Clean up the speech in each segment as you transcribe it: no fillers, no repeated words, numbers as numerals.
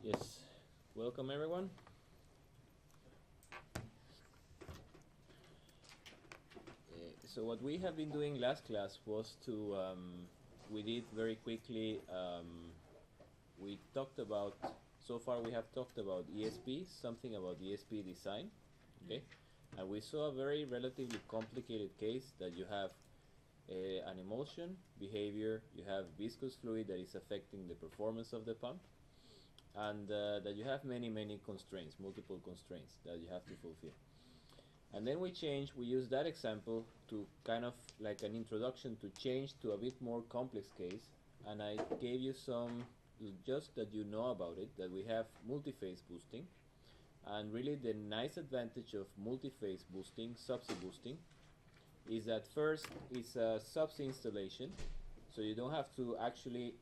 Yes, welcome everyone. So what we have been doing last class was we did very quickly, we talked about, so far we have talked about ESP, something about ESP design, okay? And we saw a very relatively complicated case that you have an emotion, behavior, you have viscous fluid that is affecting the performance of the pump, and that you have many constraints, multiple constraints that you have to fulfill. And then we use that example to kind of like an introduction to change to a bit more complex case. And I gave you some, just that you know about it, that we have multi-phase boosting. And really the nice advantage of multi-phase boosting, subsea boosting, is that first it's a subsea installation, so you don't have to actually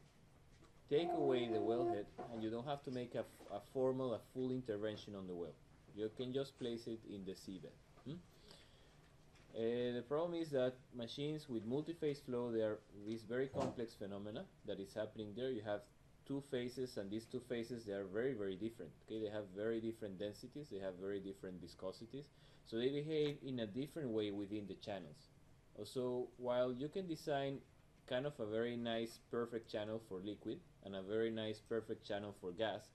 take away the wellhead, and you don't have to make a full intervention on the well. You can just place it in the seabed. The problem is that machines with multi-phase flow, there is very complex phenomena that is happening there. You have two phases, and these two phases, they are very different. Okay, they have very different densities, they have very different viscosities, so they behave in a different way within the channels. So while you can design kind of a very nice perfect channel for liquid and a very nice perfect channel for gas,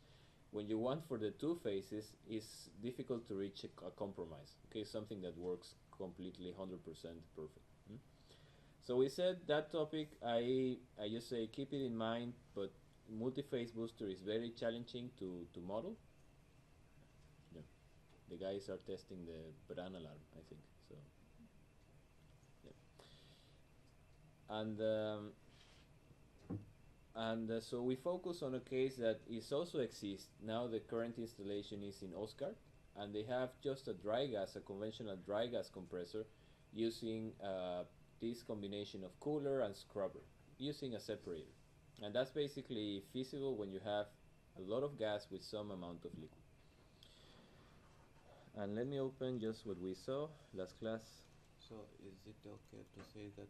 when you want for the two phases, it's difficult to reach a compromise. Okay, something that works completely 100% perfect. So we said that topic. I just say keep it in mind, but multi-phase booster is very challenging to model. Yeah. The guys are testing the Bran alarm, I think. So yeah. So we focus on a case that is also exists now. The current installation is in Oscar, and they have just a dry gas, a conventional dry gas compressor, using this combination of cooler and scrubber, using a separator, and that's basically feasible when you have a lot of gas with some amount of liquid. And let me open just what we saw last class. So is it okay to say that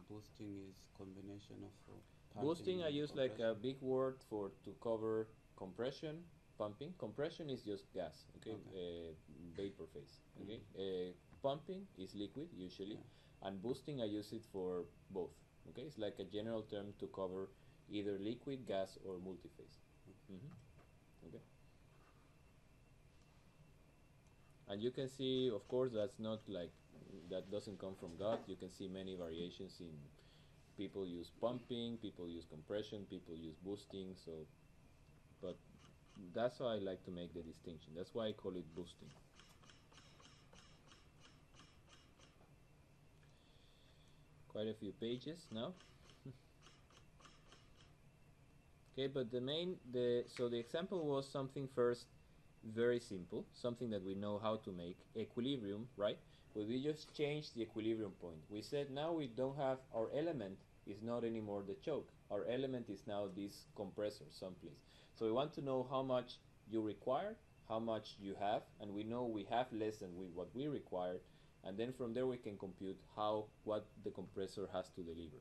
boosting is combination of Boosting, pumping I and use like a compression? big word for to cover compression, pumping. Compression is just gas, okay, Okay. vapor phase, okay. Mm. Pumping is liquid usually, Yeah. and boosting I use it for both. Okay, it's like a general term to cover either liquid, gas, or multiphase. Okay, and you can see, of course, that's not like that doesn't come from God. You can see many variations in people use pumping, people use compression, people use boosting. So, but that's how I like to make the distinction. That's why I call it boosting. Quite a few pages now. Okay, but the example was something first very simple, something that we know how to make, equilibrium, right? But we just changed the equilibrium point. We said now we don't have our element is not anymore the choke. Our element is now this compressor someplace. So we want to know how much you require, how much you have, and we know we have less than what we require, and then from there we can compute what the compressor has to deliver.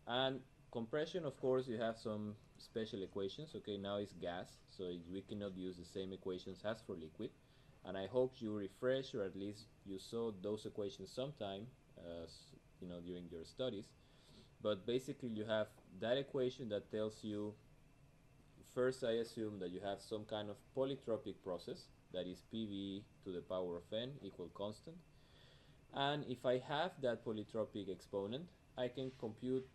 And compression, of course, you have some special equations. Okay, now it's gas, so we cannot use the same equations as for liquid. And I hope you refresh, or at least you saw those equations sometime, during your studies. But basically, you have that equation that tells you, first, I assume that you have some kind of polytropic process that is PV to the power of n equal constant. And if I have that polytropic exponent, I can compute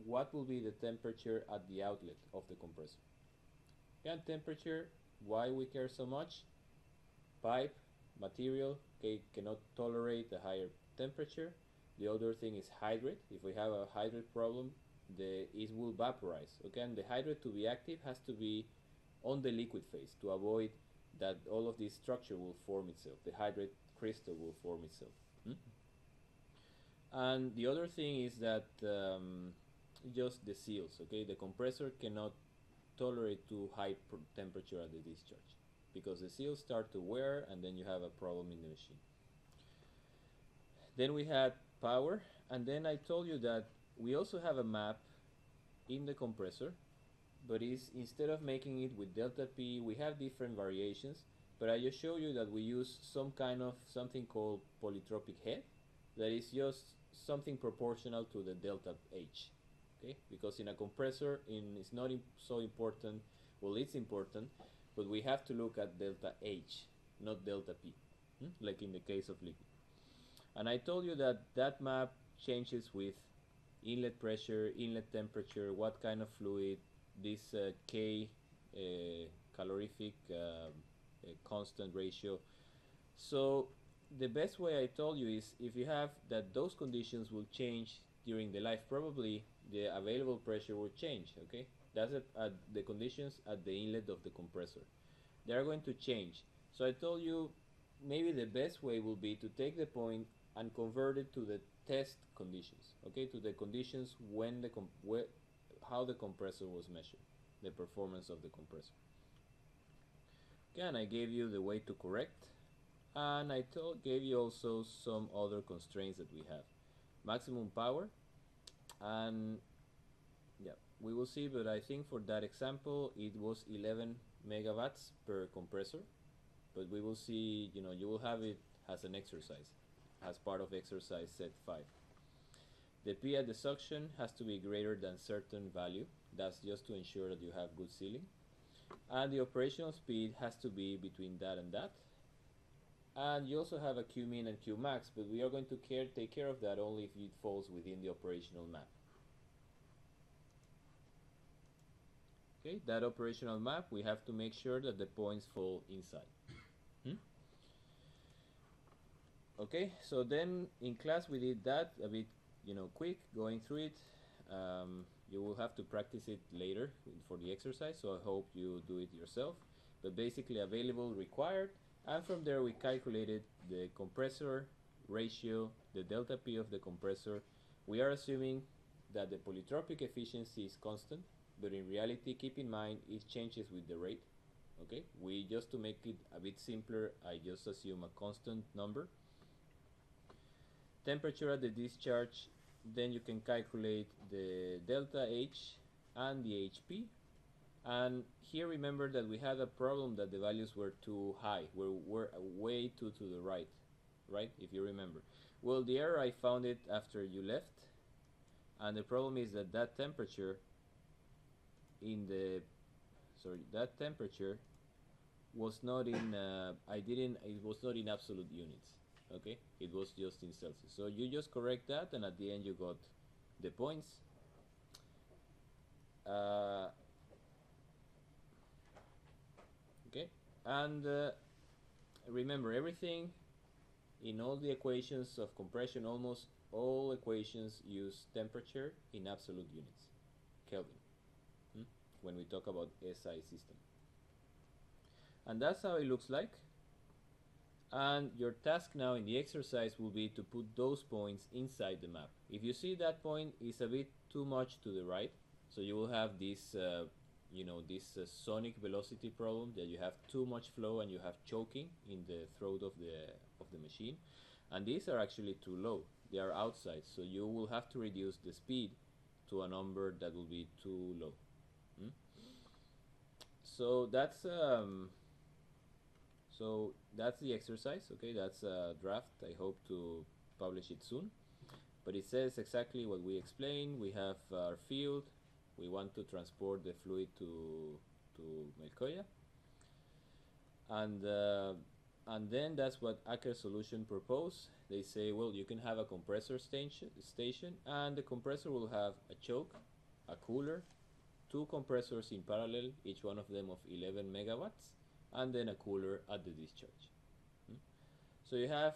what will be the temperature at the outlet of the compressor. And temperature, why we care so much? Pipe, material, okay, cannot tolerate a higher temperature. The other thing is hydrate. If we have a hydrate problem, it will vaporize. Okay, and the hydrate to be active has to be on the liquid phase to avoid that all of this structure will form itself. The hydrate crystal will form itself. And the other thing is that just the seals. Okay, the compressor cannot tolerate too high temperature at the discharge because the seals start to wear, and then you have a problem in the machine. Then we had power, and then I told you that we also have a map in the compressor but is instead of making it with delta P, we have different variations, but I just show you that we use some kind of something called polytropic head that is just something proportional to the delta H. Okay, because in a compressor, it's not so important. Well, it's important, but we have to look at delta H, not delta P, like in the case of liquid. And I told you that that map changes with inlet pressure, inlet temperature, what kind of fluid, this K calorific constant ratio. So the best way I told you is if you have that those conditions will change during the life, probably the available pressure will change. Okay, that's at the conditions at the inlet of the compressor. They are going to change. So I told you maybe the best way will be to take the point and convert it to the test conditions. Okay, to the conditions when how the compressor was measured, the performance of the compressor. Okay, and I gave you the way to correct, and I gave you also some other constraints that we have. Maximum power, and yeah, we will see, but I think for that example it was 11 megawatts per compressor, but we will see, you will have it as an exercise, as part of exercise set 5. The P at the suction has to be greater than certain value, that's just to ensure that you have good sealing, and the operational speed has to be between that and that. And you also have a Qmin and Qmax, but we are going to take care of that only if it falls within the operational map. Okay, that operational map, we have to make sure that the points fall inside. Okay, so then in class we did that a bit, quick, going through it. You will have to practice it later for the exercise, so I hope you do it yourself. But basically available, required, and from there we calculated the compressor ratio, the delta P of the compressor. We are assuming that the polytropic efficiency is constant, but in reality, keep in mind it changes with the rate. Okay, just to make it a bit simpler, I just assume a constant number. Temperature at the discharge, then you can calculate the delta H and the HP. And here remember that we had a problem that the values were too high, were way too to the right, if you remember. Well, the error, I found it after you left, and the problem is that that temperature was not in it was not in absolute units. Okay, it was just in Celsius. So you just correct that, and at the end you got the points. Okay, and remember, everything in all the equations of compression, almost all equations use temperature in absolute units, Kelvin, when we talk about SI system. And that's how it looks like. And your task now in the exercise will be to put those points inside the map. If you see that point is a bit too much to the right, so you will have this sonic velocity problem, that you have too much flow and you have choking in the throat of the machine, and these are actually too low, they are outside, so you will have to reduce the speed to a number that will be too low. So that's the exercise. Okay, that's a draft. I hope to publish it soon, but it says exactly what we explained. We have our field, we want to transport the fluid to Melcoya, and then that's what Aker Solution proposed. They say, well, you can have a compressor station, and the compressor will have a choke, a cooler, 2 compressors in parallel, each one of them of 11 megawatts, and then a cooler at the discharge. So you have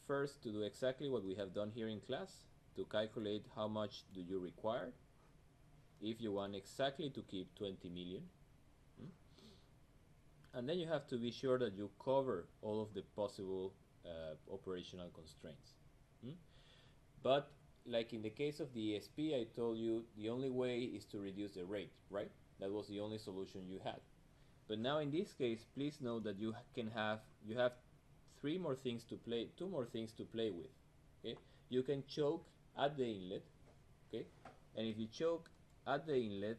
first to do exactly what we have done here in class, to calculate how much do you require if you want exactly to keep 20 million. And then you have to be sure that you cover all of the possible operational constraints. But like in the case of the ESP, I told you the only way is to reduce the rate, right? That was the only solution you had. But now in this case, please know that you have 2 more things to play with. Okay, you can choke at the inlet. Okay, and if you choke at the inlet,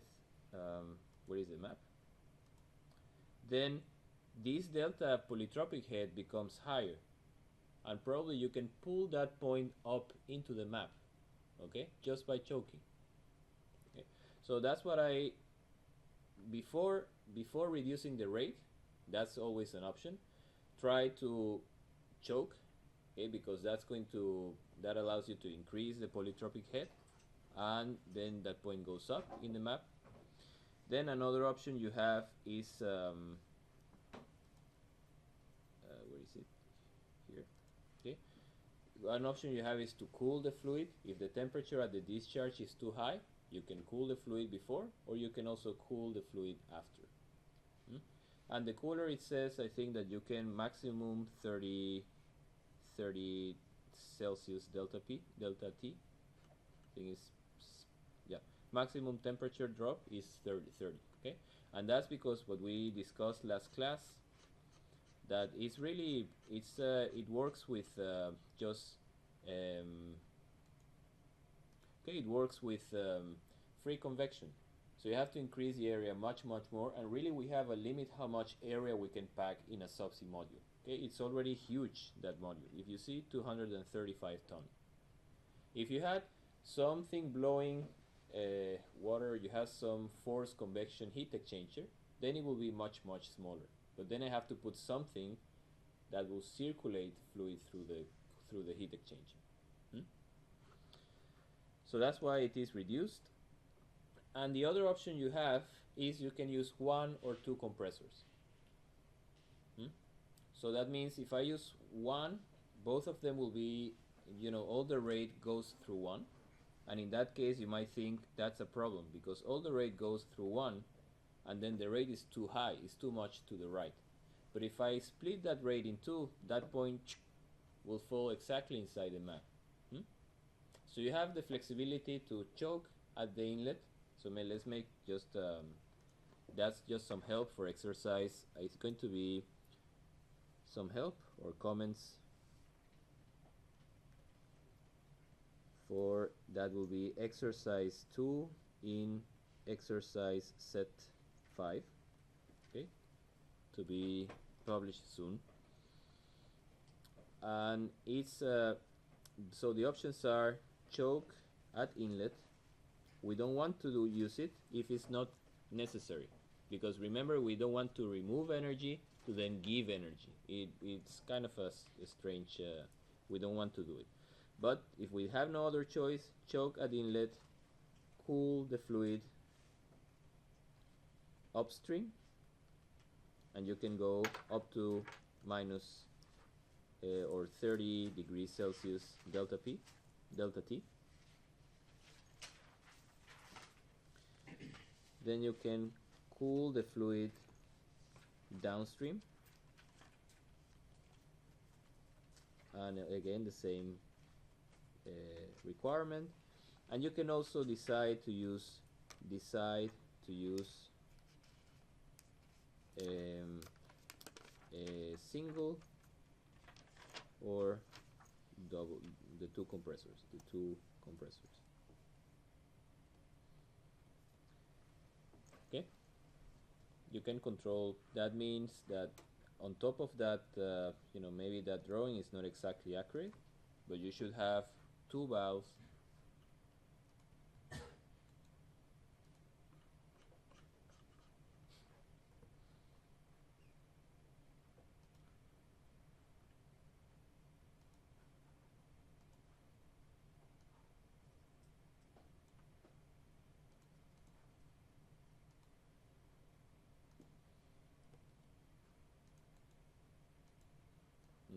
where is the map? Then this delta polytropic head becomes higher, and probably you can pull that point up into the map, okay, just by choking. Okay, so that's what I before reducing the rate, that's always an option. Try to choke, okay, because that allows you to increase the polytropic head, and then that point goes up in the map. Then another option you have is where is it? Here. Okay. An option you have is to cool the fluid. If the temperature at the discharge is too high, you can cool the fluid before, or you can also cool the fluid after. And the cooler, it says, I think that you can maximum 30 Celsius delta T. I think it's, yeah, maximum temperature drop is 30, okay? And that's because what we discussed last class, that it's really, it works with okay, it works with free convection. So you have to increase the area much more, and really we have a limit how much area we can pack in a subsea module. Okay, it's already huge, that module. If you see, 235 ton. If you had something blowing water, you have some forced convection heat exchanger, then it will be much smaller. But then I have to put something that will circulate fluid through the heat exchanger. So that's why it is reduced. And the other option you have is you can use 1 or 2 compressors. So that means if I use 1, both of them will be, all the rate goes through 1. And in that case, you might think that's a problem, because all the rate goes through 1, and then the rate is too high, it's too much to the right. But if I split that rate in 2, that point will fall exactly inside the map. So you have the flexibility to choke at the inlet. So let's make just, that's just some help for exercise. It's going to be some help or comments for, that will be exercise 2 in exercise set 5, okay, to be published soon. And it's, so the options are choke at inlet. We don't want to use it if it's not necessary, because remember, we don't want to remove energy to then give energy. It's kind of a strange, we don't want to do it. But if we have no other choice, choke at inlet, cool the fluid upstream, and you can go up to minus or 30 degrees Celsius delta T. Then you can cool the fluid downstream, and again the same requirement. And you can also decide to use a single or double, the two compressors. Okay, you can control. That means that on top of that, maybe that drawing is not exactly accurate, but you should have 2 valves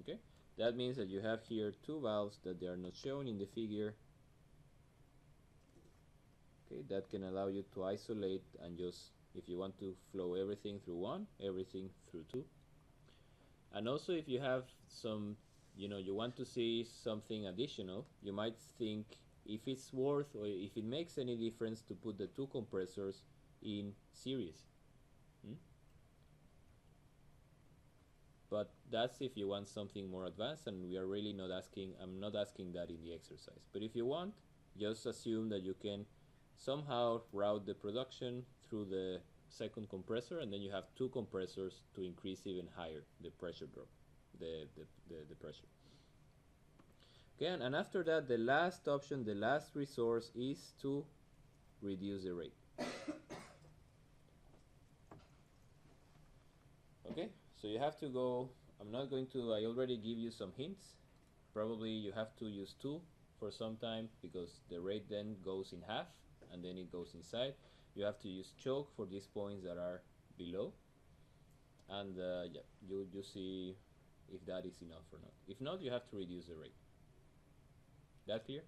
okay. That means that you have here 2 valves that they are not shown in the figure. Okay, that can allow you to isolate and just, if you want to flow everything through 1, everything through 2. And also if you have some, you want to see something additional, you might think if it's worth or if it makes any difference to put the 2 compressors in series. But that's if you want something more advanced, and we are really not asking, I'm not asking that in the exercise. But if you want, just assume that you can somehow route the production through the second compressor, and then you have two compressors to increase even higher the pressure drop, the pressure. Okay, and after that, the last option, the last resource is to reduce the rate. Okay, so you have to go, I'm not going to, I already give you some hints. Probably you have to use 2 for some time because the rate then goes in half and then it goes inside. You have to use choke for these points that are below, and yeah, you see if that is enough or not. If not, you have to reduce the rate. That clear?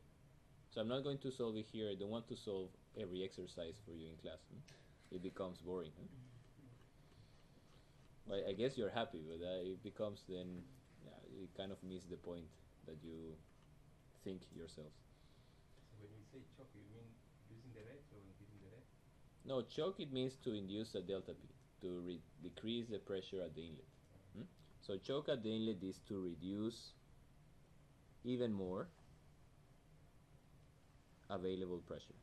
So I'm not going to solve it here. I don't want to solve every exercise for you in class. It becomes boring. Well, I guess you're happy, but it becomes then, you kind of miss the point that you think yourselves. So when you say choke, you mean using the rate or increasing the rate? No, choke, it means to induce a delta P, to decrease the pressure at the inlet. So choke at the inlet is to reduce even more available pressure.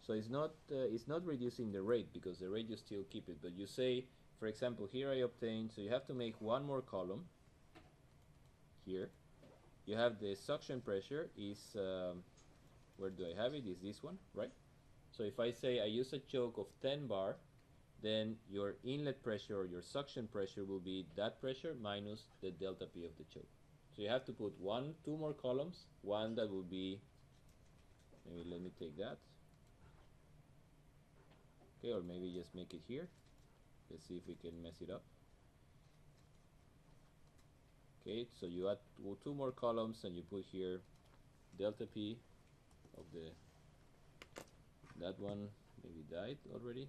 So it's not reducing the rate, because the rate you still keep it, but you say, for example, here I obtained, so you have to make one more column here. You have the suction pressure is, where do I have it? Is this one, right? So if I say I use a choke of 10 bar, then your inlet pressure or your suction pressure will be that pressure minus the delta P of the choke. So you have to put two more columns, one that will be, maybe let me take that. Okay, or maybe just make it here. Let's see if we can mess it up. Okay, so you add two more columns and you put here delta P of that one maybe died already.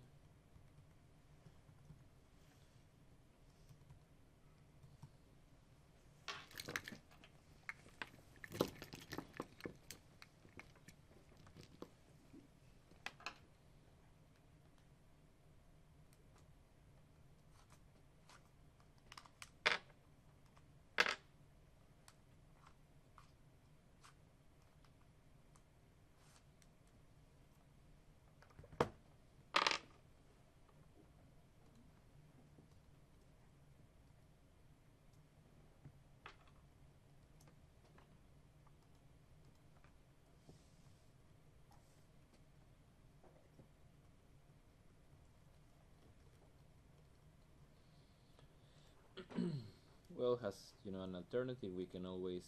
Well, as you know, an alternative, we can always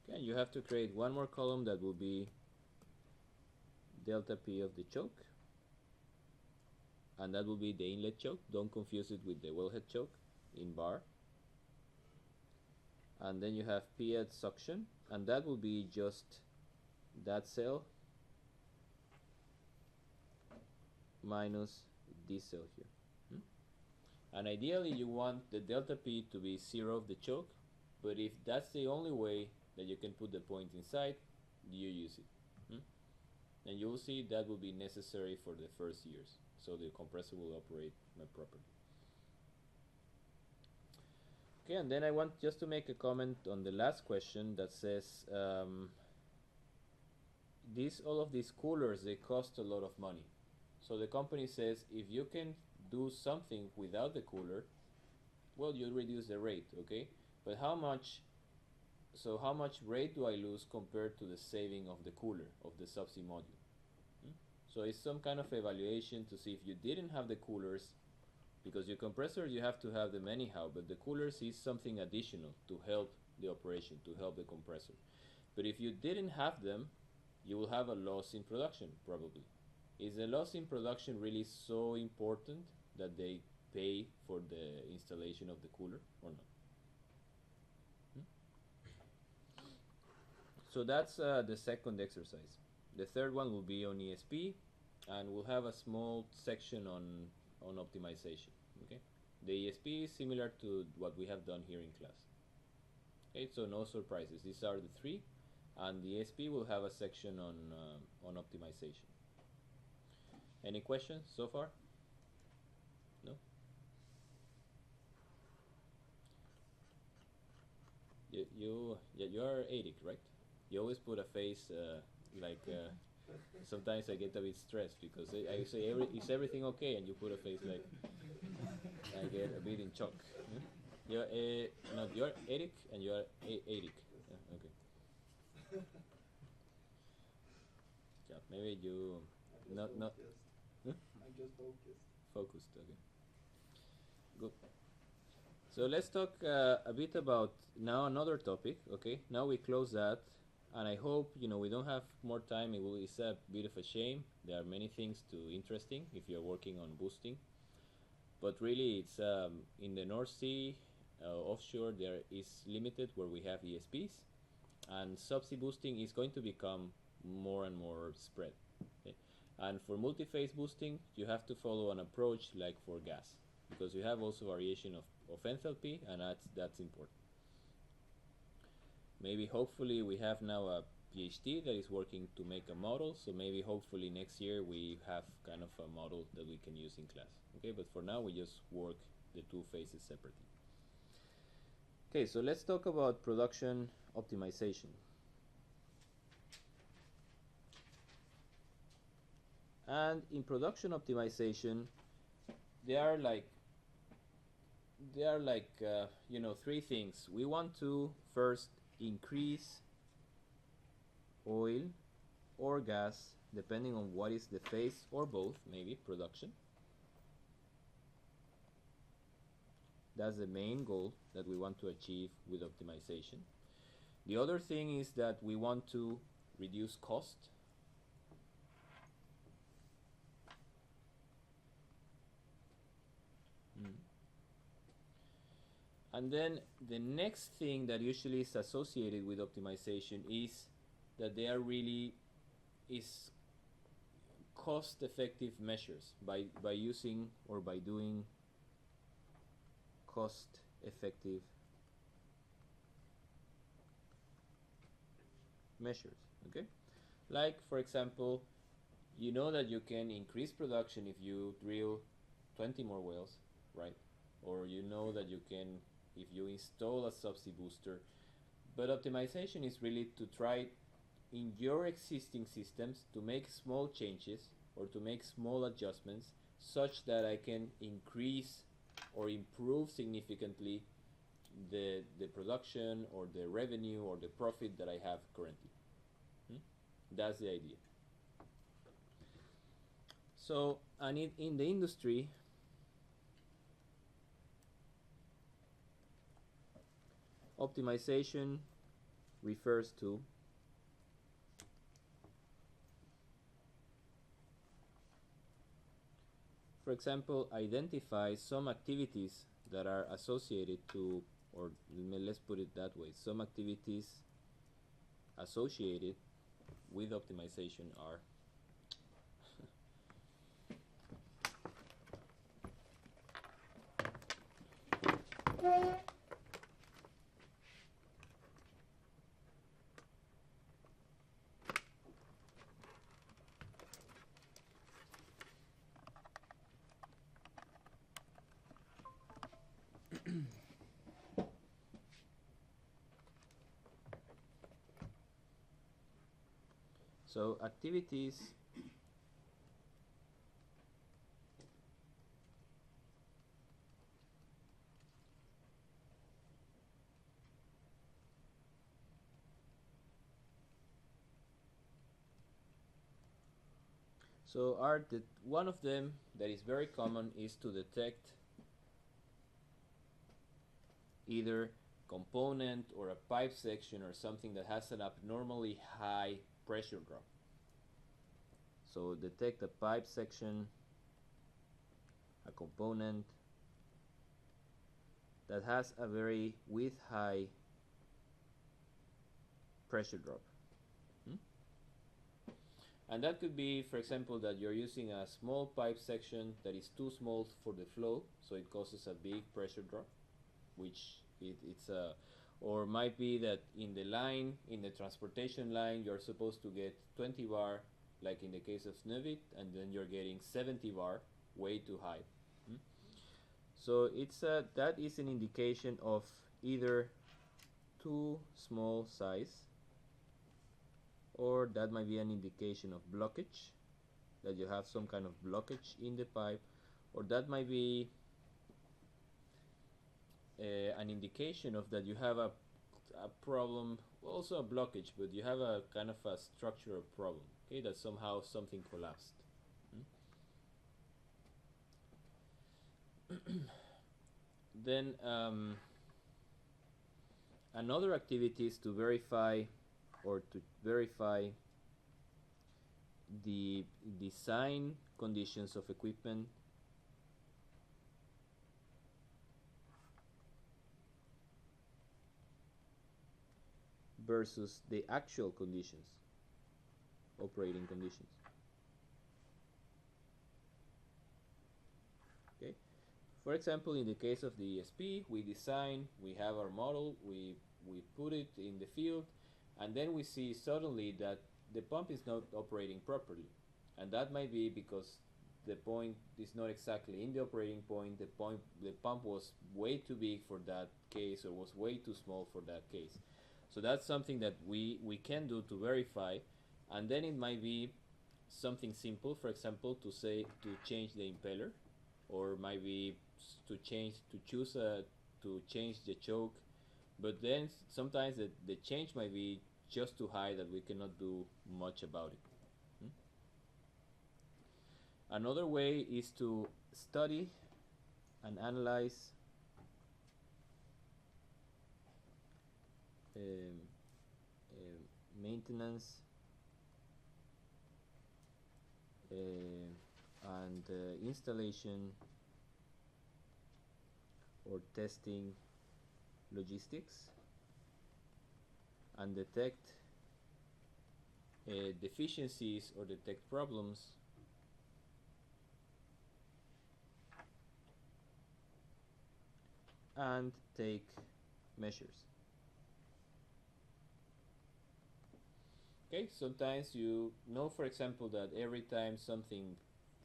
okay, you have to create one more column that will be delta P of the choke, and that will be the inlet choke. Don't confuse it with the wellhead choke in bar. And then you have P at suction, and that will be just that cell minus this cell here. And ideally you want the delta P to be 0 of the choke, but if that's the only way that you can put the point inside, you use it. And you will see that will be necessary for the first years, so the compressor will operate properly. Okay, and then I want just to make a comment on the last question that says all of these coolers, they cost a lot of money. So the company says if you can do something without the cooler, well, you reduce the rate, okay? But how much rate do I lose compared to the saving of the cooler, of the subsea module? So it's some kind of evaluation to see if you didn't have the coolers, because your compressor, you have to have them anyhow, but the coolers is something additional to help the operation, to help the compressor. But if you didn't have them, you will have a loss in production, probably. Is the loss in production really so important that they pay for the installation of the cooler or not? So that's the second exercise. The third one will be on ESP, and we'll have a small section on optimization. Okay, the ESP is similar to what we have done here in class. Okay, so no surprises. These are the three, and the ESP will have a section on optimization. Any questions so far? No? You are Eric, right? You always put a face like sometimes I get a bit stressed because I say is everything okay, and you put a face like I get a bit in shock. Yeah? You're Eric and you're Eric. Yeah, okay. Yeah, maybe you not huh? I'm just focused. Focused. Okay. Good. So let's talk a bit about now another topic. Okay. Now we close that, and I hope we don't have more time. It's a bit of a shame. There are many things to interesting if you're working on boosting, but really it's in the North Sea offshore there is limited where we have ESPs, and subsea boosting is going to become more and more spread. Okay? And for multi-phase boosting, you have to follow an approach like for gas, because you have also variation of enthalpy, and that's important. Maybe hopefully we have now a PhD that is working to make a model, so maybe hopefully next year we have kind of a model that we can use in class. Okay, but for now we just work the two phases separately. Okay, so let's talk about production optimization. And in production optimization, there are like three things. We want to first increase oil or gas, depending on what is the phase, or both, maybe production. That's the main goal that we want to achieve with optimization. The other thing is that we want to reduce cost. And then the next thing that usually is associated with optimization is that they are really cost-effective measures by using or by doing cost-effective measures. Okay, like for example, you know that you can increase production if you drill 20 more wells, right? Or you know that you can if you install a subsea booster. But optimization is really to try in your existing systems to make small changes or to make small adjustments such that I can increase or improve significantly the production or the revenue or the profit that I have currently. That's the idea. So, and in the industry, optimization refers to for example, identify some activities that are associated to, or let's put it that way, some activities associated with optimization are so activities so are the one of them that is very common is to detect either component or a pipe section or something that has an abnormally high pressure drop. So detect a pipe section, a component that has a very high pressure drop. And that could be, for example, that you're using a small pipe section that is too small for the flow, so it causes a big pressure drop, which it's a, or might be that in the line, in the transportation line, you're supposed to get 20 bar like in the case of Snövit, and then you're getting 70 bar, way too high. So it's that is an indication of either too small size, or that might be an indication of blockage, that you have some kind of blockage in the pipe, or that might be an indication of that you have a problem, also a blockage, but you have a kind of a structural problem, okay, that somehow something collapsed. Then another activity is to verify the design conditions of equipment versus the actual conditions, operating conditions. Okay. For example, in the case of the ESP, we design, we have our model, we put it in the field, and then we see suddenly that the pump is not operating properly. And that might be because the point is not exactly in the operating point, the pump was way too big for that case, or was way too small for that case. So that's something that we can do to verify, and then it might be something simple, for example, to change the impeller, or might be to change the choke, but then sometimes the change might be just too high that we cannot do much about it. Another way is to study and analyze maintenance and installation or testing logistics, and detect deficiencies or detect problems and take measures. Okay, sometimes you know, for example, that every time something,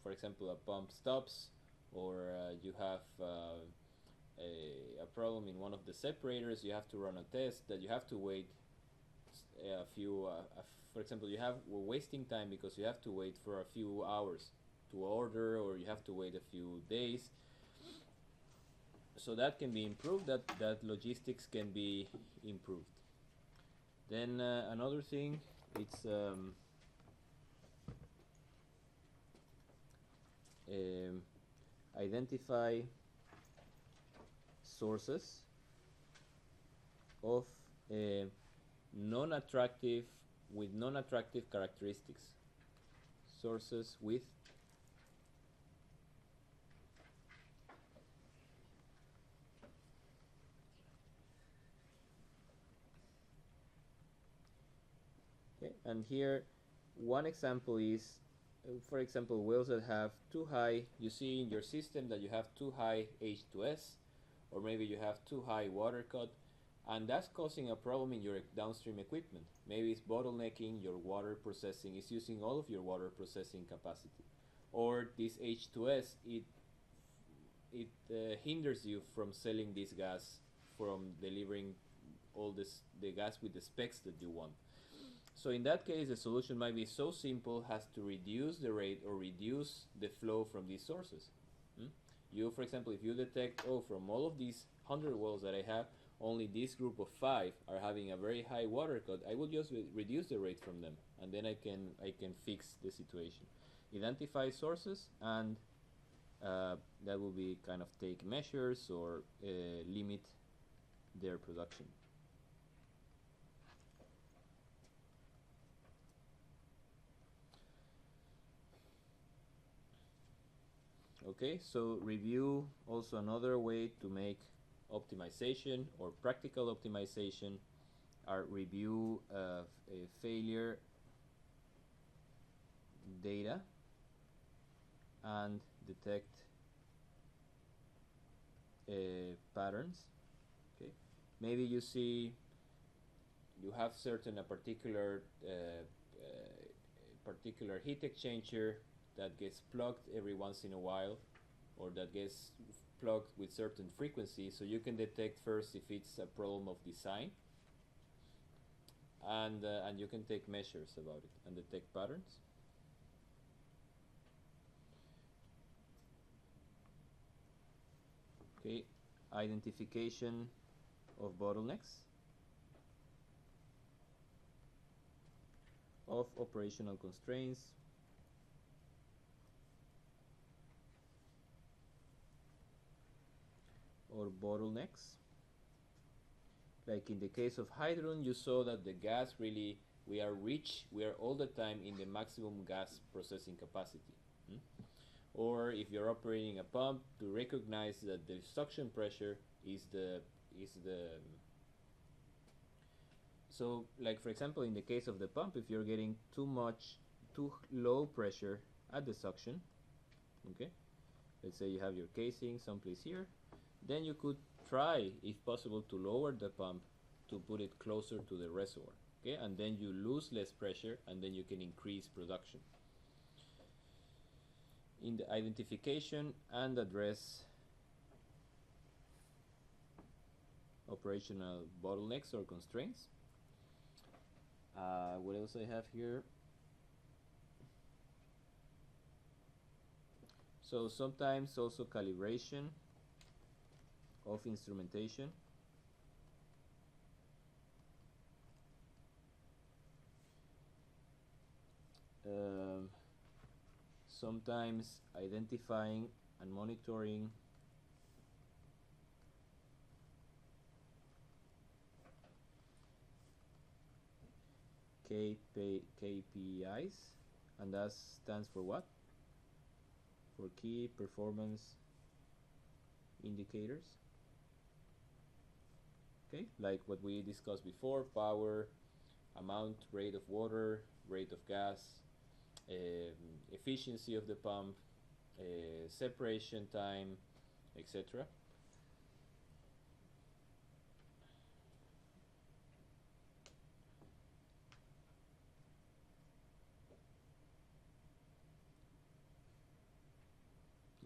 for example, a pump stops, or you have a problem in one of the separators, you have to run a test, that you have to wait a few, for example, we're wasting time because you have to wait for a few hours to order, or you have to wait a few days. So that can be improved, that logistics can be improved. Then another thing, it's identify sources of non-attractive characteristics. Sources with and here one example is, for example, wells that have too high, you see in your system that you have too high H2S, or maybe you have too high water cut, and that's causing a problem in your downstream equipment. Maybe it's bottlenecking your water processing, it's using all of your water processing capacity. Or this H2S, it hinders you from selling this gas, from delivering all the gas with the specs that you want. So in that case, the solution might be so simple as to reduce the rate or reduce the flow from these sources. You, for example, if you detect, from all of these 100 wells that I have, only this group of 5 are having a very high water cut, I will just reduce the rate from them, and then I can fix the situation. Identify sources, and that will be kind of take measures or limit their production. Okay, so review, also another way to make optimization or practical optimization are review of a failure data and detect patterns. Okay, maybe you see you have a particular particular heat exchanger that gets plugged every once in a while, or that gets plugged with certain frequency, so you can detect first if it's a problem of design, and you can take measures about it and detect patterns. Okay, identification of bottlenecks, of operational constraints, or bottlenecks. Like in the case of Hydron, you saw that the gas really, we are all the time in the maximum gas processing capacity. Or if you're operating a pump, to recognize that the suction pressure is the so, like for example, in the case of the pump, if you're getting too low pressure at the suction, okay, let's say you have your casing someplace here, then you could try, if possible, to lower the pump to put it closer to the reservoir, okay, and then you lose less pressure, and then you can increase production. In the identification and address operational bottlenecks or constraints. What else I have here? So sometimes also calibration of instrumentation. Sometimes identifying and monitoring KPIs, and that stands for what? For key performance indicators. Okay, like what we discussed before: power, amount, rate of water, rate of gas, efficiency of the pump, separation time, etc.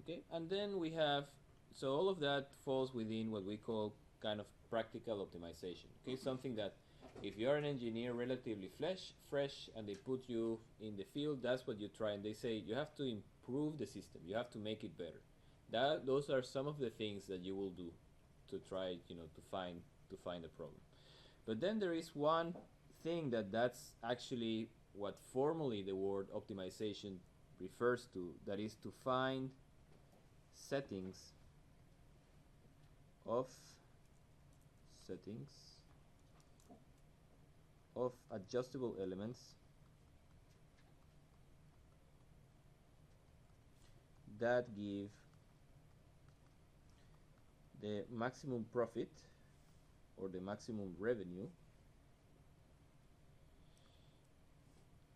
Okay, and then we have, so all of that falls within what we call kind of practical optimization. Okay, something that if you're an engineer relatively fresh and they put you in the field, that's what you try, and they say you have to improve the system, you have to make it better. Those are some of the things that you will do to try, to find a problem. But then there is one thing that's actually what formally the word optimization refers to, that is to find settings of adjustable elements that give the maximum profit or the maximum revenue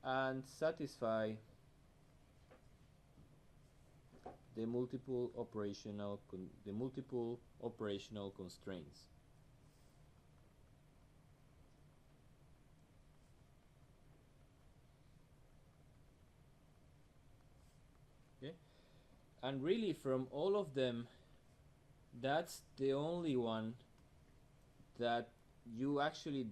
and satisfy the multiple operational constraints. Okay, and really from all of them, that's the only one that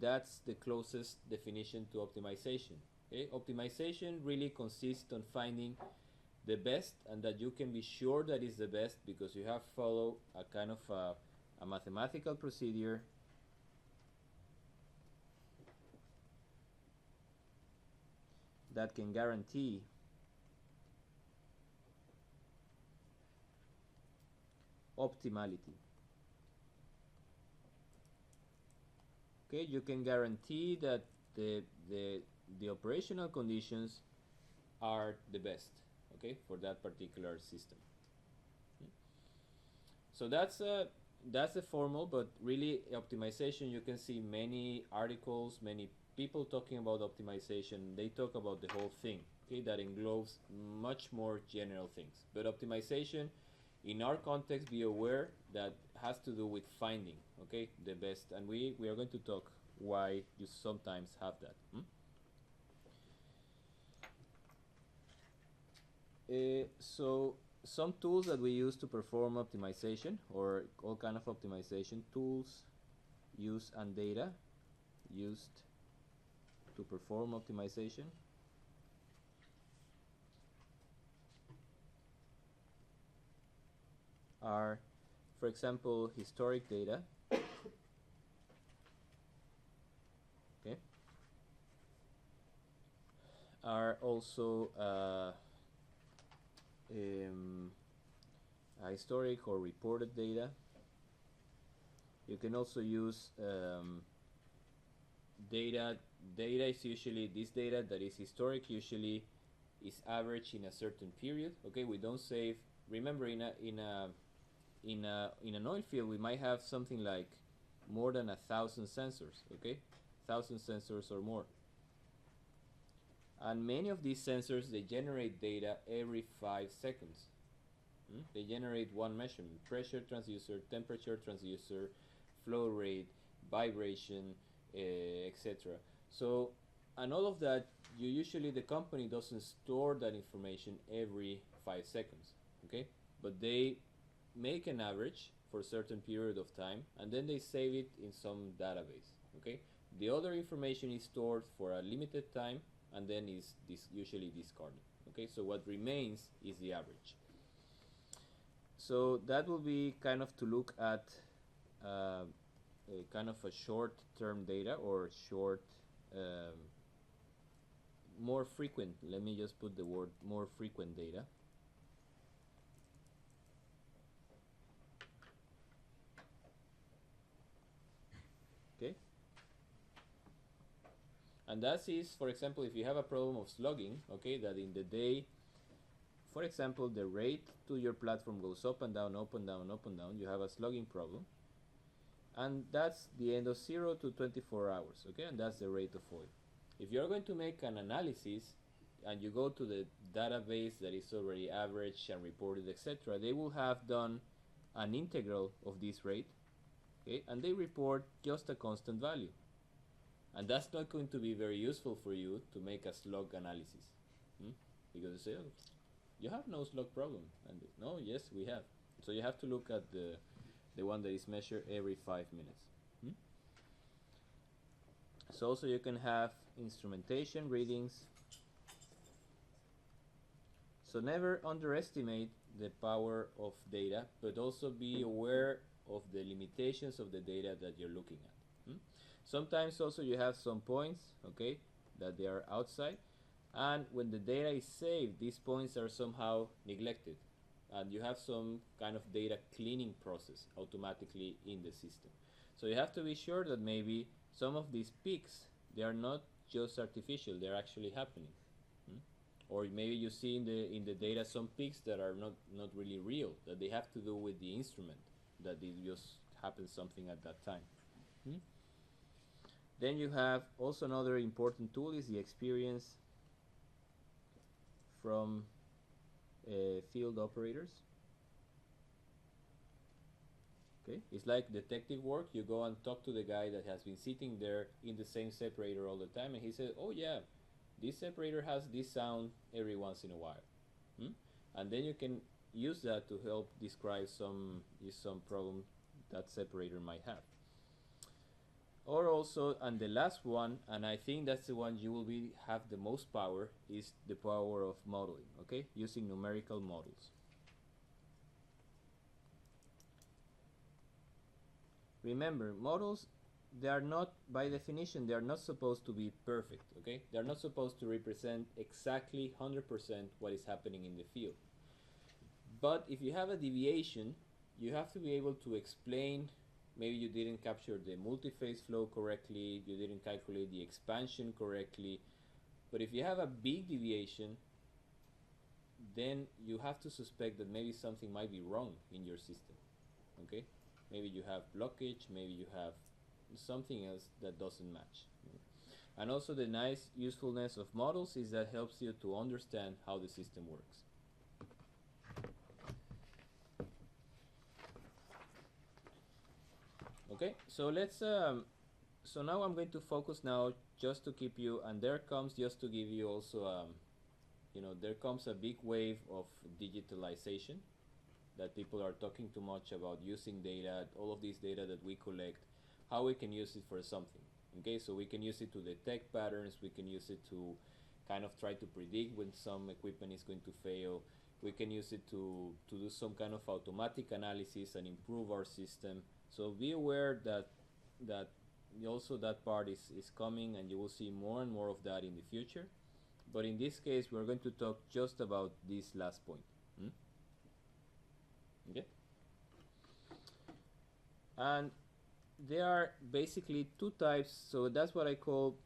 that's the closest definition to optimization. Okay, optimization really consists on finding the best, and that you can be sure that is the best because you have followed a kind of a mathematical procedure that can guarantee optimality. Okay, you can guarantee that the operational conditions are the best, okay, for that particular system. So that's a formal, but really optimization, you can see many articles, many people talking about optimization. They talk about the whole thing, okay, that englobes much more general things. But optimization, in our context, be aware that has to do with finding, okay, the best, and we are going to talk why you sometimes have that. So some tools that we use to perform optimization, or all kind of optimization tools, use and data used to perform optimization. Are, for example, historic data. Okay. Are also historic or reported data. You can also use data. Data is usually this data that is historic. Usually, is average in a certain period. Okay, we don't save. Remember, in an oil field, we might have something like more than 1,000 sensors. Okay, 1,000 sensors or more. And many of these sensors, they generate data every 5 seconds. They generate one measurement: pressure transducer, temperature transducer, flow rate, vibration, etc. So, and all of that, the company doesn't store that information every 5 seconds, okay? But they make an average for a certain period of time, and then they save it in some database, okay? The other information is stored for a limited time, and then is usually discarded, okay? So what remains is the average. So that will be kind of to look at a kind of a short-term data, or short, more frequent. Let me just put the word more frequent data. Okay. And that is, for example, if you have a problem of slugging, okay, that in the day, for example, the rate to your platform goes up and down, up and down, up and down, you have a slugging problem. And that's the end of 0 to 24 hours, okay, and that's the rate of oil. If you're going to make an analysis and you go to the database that is already averaged and reported, etc., they will have done an integral of this rate, okay, and they report just a constant value. And that's not going to be very useful for you to make a slug analysis, because you say, oh, you have no slug problem, and no, yes, we have. So you have to look at the one that is measured every 5 minutes. So also you can have instrumentation readings. So never underestimate the power of data, but also be aware of the limitations of the data that you're looking at. Sometimes also you have some points, okay, that they are outside, and when the data is saved, these points are somehow neglected, and you have some kind of data cleaning process automatically in the system. So you have to be sure that maybe some of these peaks, they are not just artificial, they're actually happening. Or maybe you see in the data some peaks that are not really real, that they have to do with the instrument, that it just happens something at that time. Then you have also another important tool is the experience from field operators. Okay, it's like detective work. You go and talk to the guy that has been sitting there in the same separator all the time, and he says, oh yeah, this separator has this sound every once in a while. And then you can use that to help describe some problem that separator might have. Or also, and the last one, and I think that's the one you will have the most power, is the power of modeling, okay? Using numerical models. Remember, models, they are not, by definition, they are not supposed to be perfect, okay? They are not supposed to represent exactly 100% what is happening in the field. But if you have a deviation, you have to be able to explain. Maybe you didn't capture the multi-phase flow correctly, you didn't calculate the expansion correctly. But if you have a big deviation, then you have to suspect that maybe something might be wrong in your system, okay? Maybe you have blockage, maybe you have something else that doesn't match. And also the nice usefulness of models is that helps you to understand how the system works. Okay, so let's so now I'm going to focus now just to keep you, and there comes just to give you also there comes a big wave of digitalization, that people are talking too much about using data, all of this data that we collect, how we can use it for something. Okay, so we can use it to detect patterns, we can use it to kind of try to predict when some equipment is going to fail, we can use it to do some kind of automatic analysis and improve our system. So be aware that also that part is coming, and you will see more and more of that in the future. But in this case, we're going to talk just about this last point. Okay? And there are basically two types, so that's what I call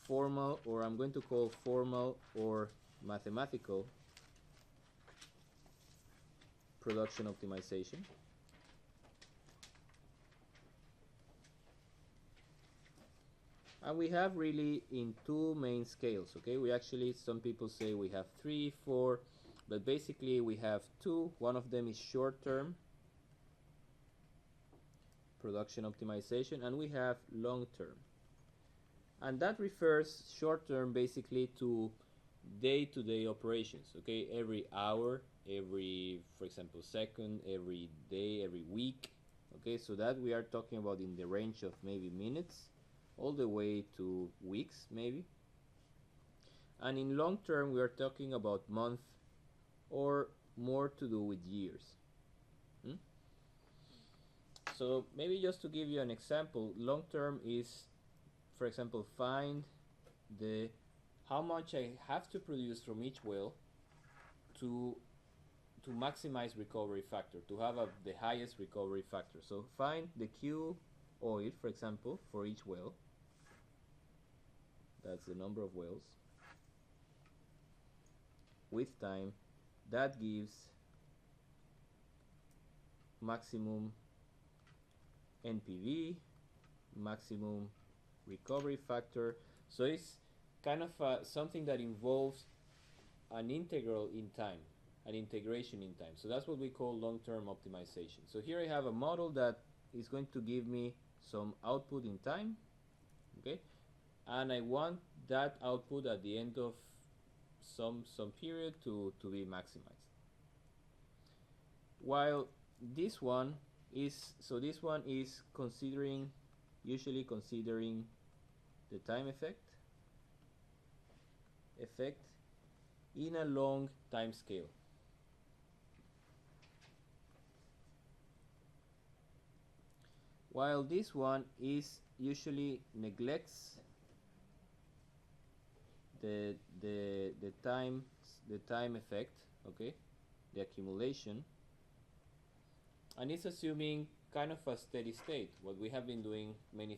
formal, or I'm going to call formal or mathematical production optimization. And we have really in two main scales, okay? We actually, some people say we have 3, 4, but basically we have two. One of them is short-term production optimization, and we have long-term. And that refers short-term basically to day-to-day operations, okay? Every hour, every, for example, second, every day, every week, okay? So that we are talking about in the range of maybe minutes, all the way to weeks maybe. And in long term we are talking about month or more to do with years. So maybe just to give you an example, long term is, for example, find the how much I have to produce from each well to maximize recovery factor, to have the highest recovery factor. So find the Q oil, for example, for each well. That's the number of wells with time. That gives maximum NPV, maximum recovery factor. So it's kind of something that involves an integral in time, an integration in time. So that's what we call long-term optimization. So here I have a model that is going to give me some output in time, okay? And I want that output at the end of some period to be maximized. While this one is, so this one is usually considering the time effect in a long time scale. While this one is usually neglects the time effect, okay, the accumulation, and it's assuming kind of a steady state. What we have been doing many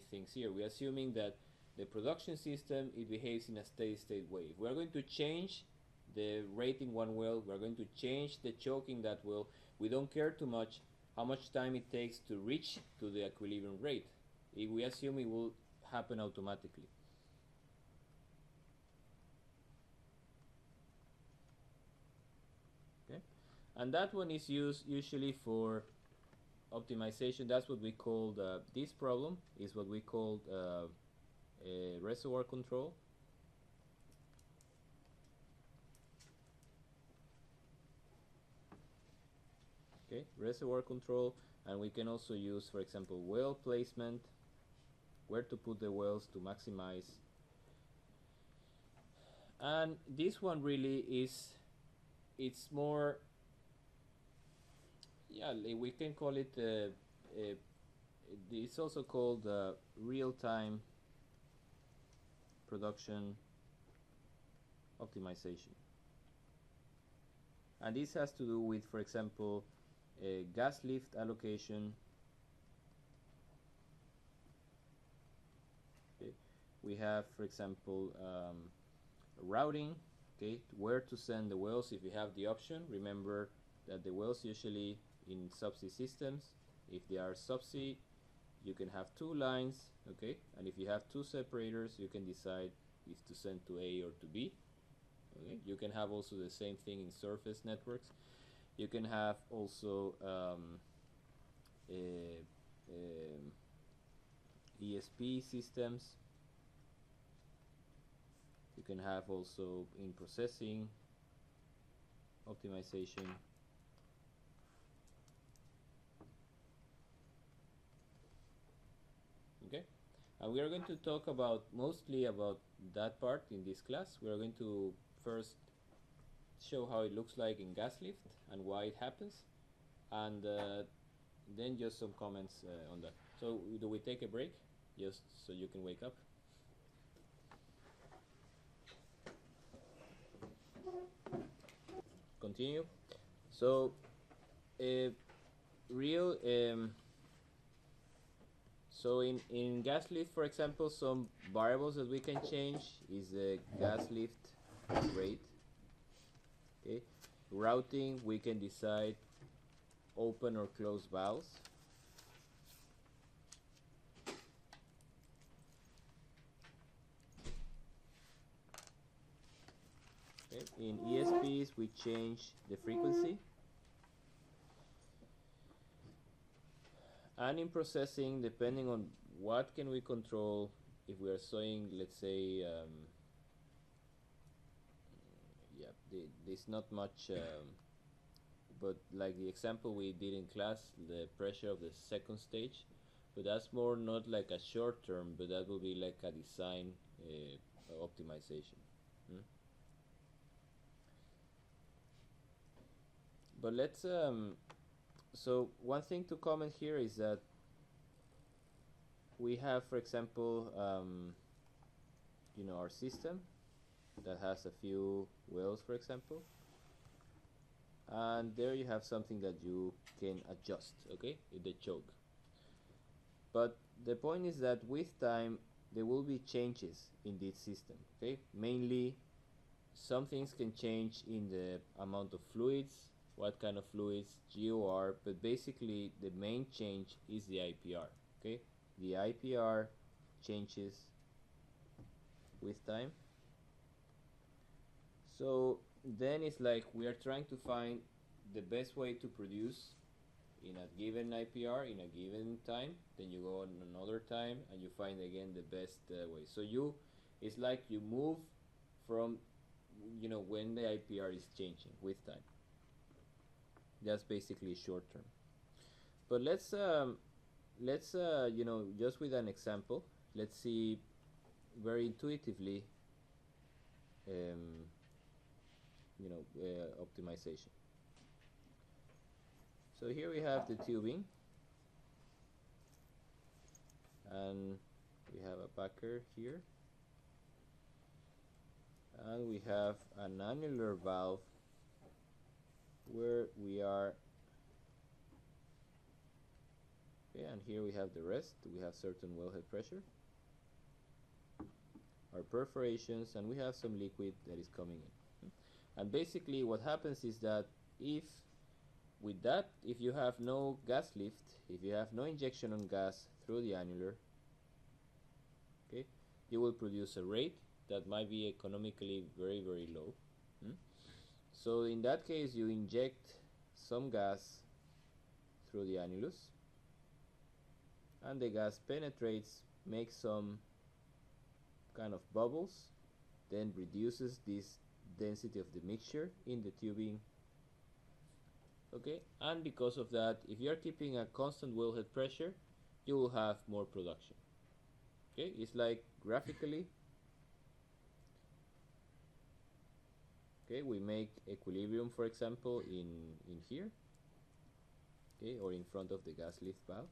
things here. We're assuming that the production system, it behaves in a steady state way. If we're going to change the rate in one well, we're going to change the choke in that well. We don't care too much how much time it takes to reach to the equilibrium rate. If we assume it will happen automatically. Okay, and that one is used usually for optimization. That's what we call this problem is what we call reservoir control. Okay, reservoir control, and we can also use, for example, well placement, where to put the wells to maximize. And this one really is, it's more, yeah, we can call it it's also called real-time production optimization. And this has to do with, for example, gas lift allocation. Okay. We have, for example, routing, okay, where to send the wells if you have the option. Remember that the wells usually in subsea systems, if they are subsea, you can have two lines, okay, and if you have two separators, you can decide if to send to A or to B. Okay. You can have also the same thing in surface networks. You can have also ESP systems. You can have also in processing optimization. Okay, and we are going to talk about mostly about that part in this class. We are going to first show how it looks like in gas lift and why it happens, and then just some comments on that. So do we take a break just so you can wake up? Continue. So real so in gas lift, for example, some variables that we can change is the gas lift rate. Okay, routing, we can decide open or close valves. Okay. In ESPs, we change the frequency. And in processing, depending on what can we control, if we are showing, let's say, there's not much, but like the example we did in class, the pressure of the second stage, but that's more not like a short term, but that will be like a design optimization. But let's so one thing to comment here is that we have, for example, our system that has a few wells, for example, and there you have something that you can adjust, okay, the choke. But the point is that with time there will be changes in this system, okay. Mainly some things can change in the amount of fluids, what kind of fluids, GOR, but basically the main change is the IPR, okay. The IPR changes with time. So then it's like we are trying to find the best way to produce in a given IPR in a given time. Then you go on another time and you find again the best way. So it's like you move from when the IPR is changing with time. That's basically short term. But let's just with an example, let's see very intuitively optimization. So here we have the tubing, and we have a backer here, and we have an annular valve where we are, okay, and here we have the rest. We have certain wellhead pressure, our perforations, and we have some liquid that is coming in. And basically what happens is that if you have no gas lift, if you have no injection on gas through the annular, okay, you will produce a rate that might be economically very, very low. So in that case, you inject some gas through the annulus, and the gas penetrates, makes some kind of bubbles, then reduces this density of the mixture in the tubing. Okay, and because of that, if you are keeping a constant wellhead pressure, you will have more production. Okay, it's like graphically. Okay, we make equilibrium, for example, in here, okay, or in front of the gas lift valve.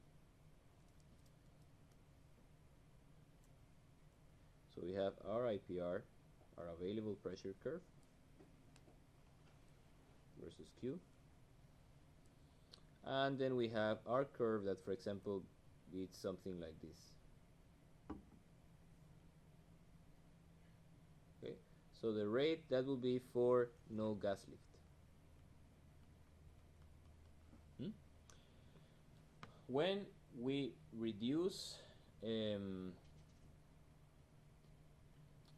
So we have our IPR, our available pressure curve versus Q, and then we have our curve that, for example, it's something like this. Okay, so the rate that will be for no gas lift. When we reduce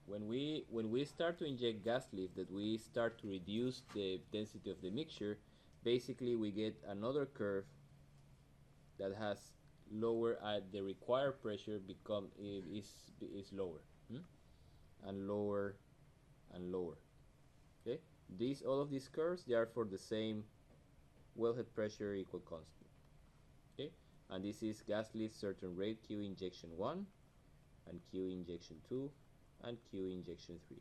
when we start to inject gas lift, that we start to reduce the density of the mixture, basically we get another curve that has lower the required pressure is lower, and lower and lower. Okay, all of these curves, they are for the same wellhead pressure equal constant. Okay, and this is gas lift certain rate Q injection 1 and Q injection 2 and Q injection 3.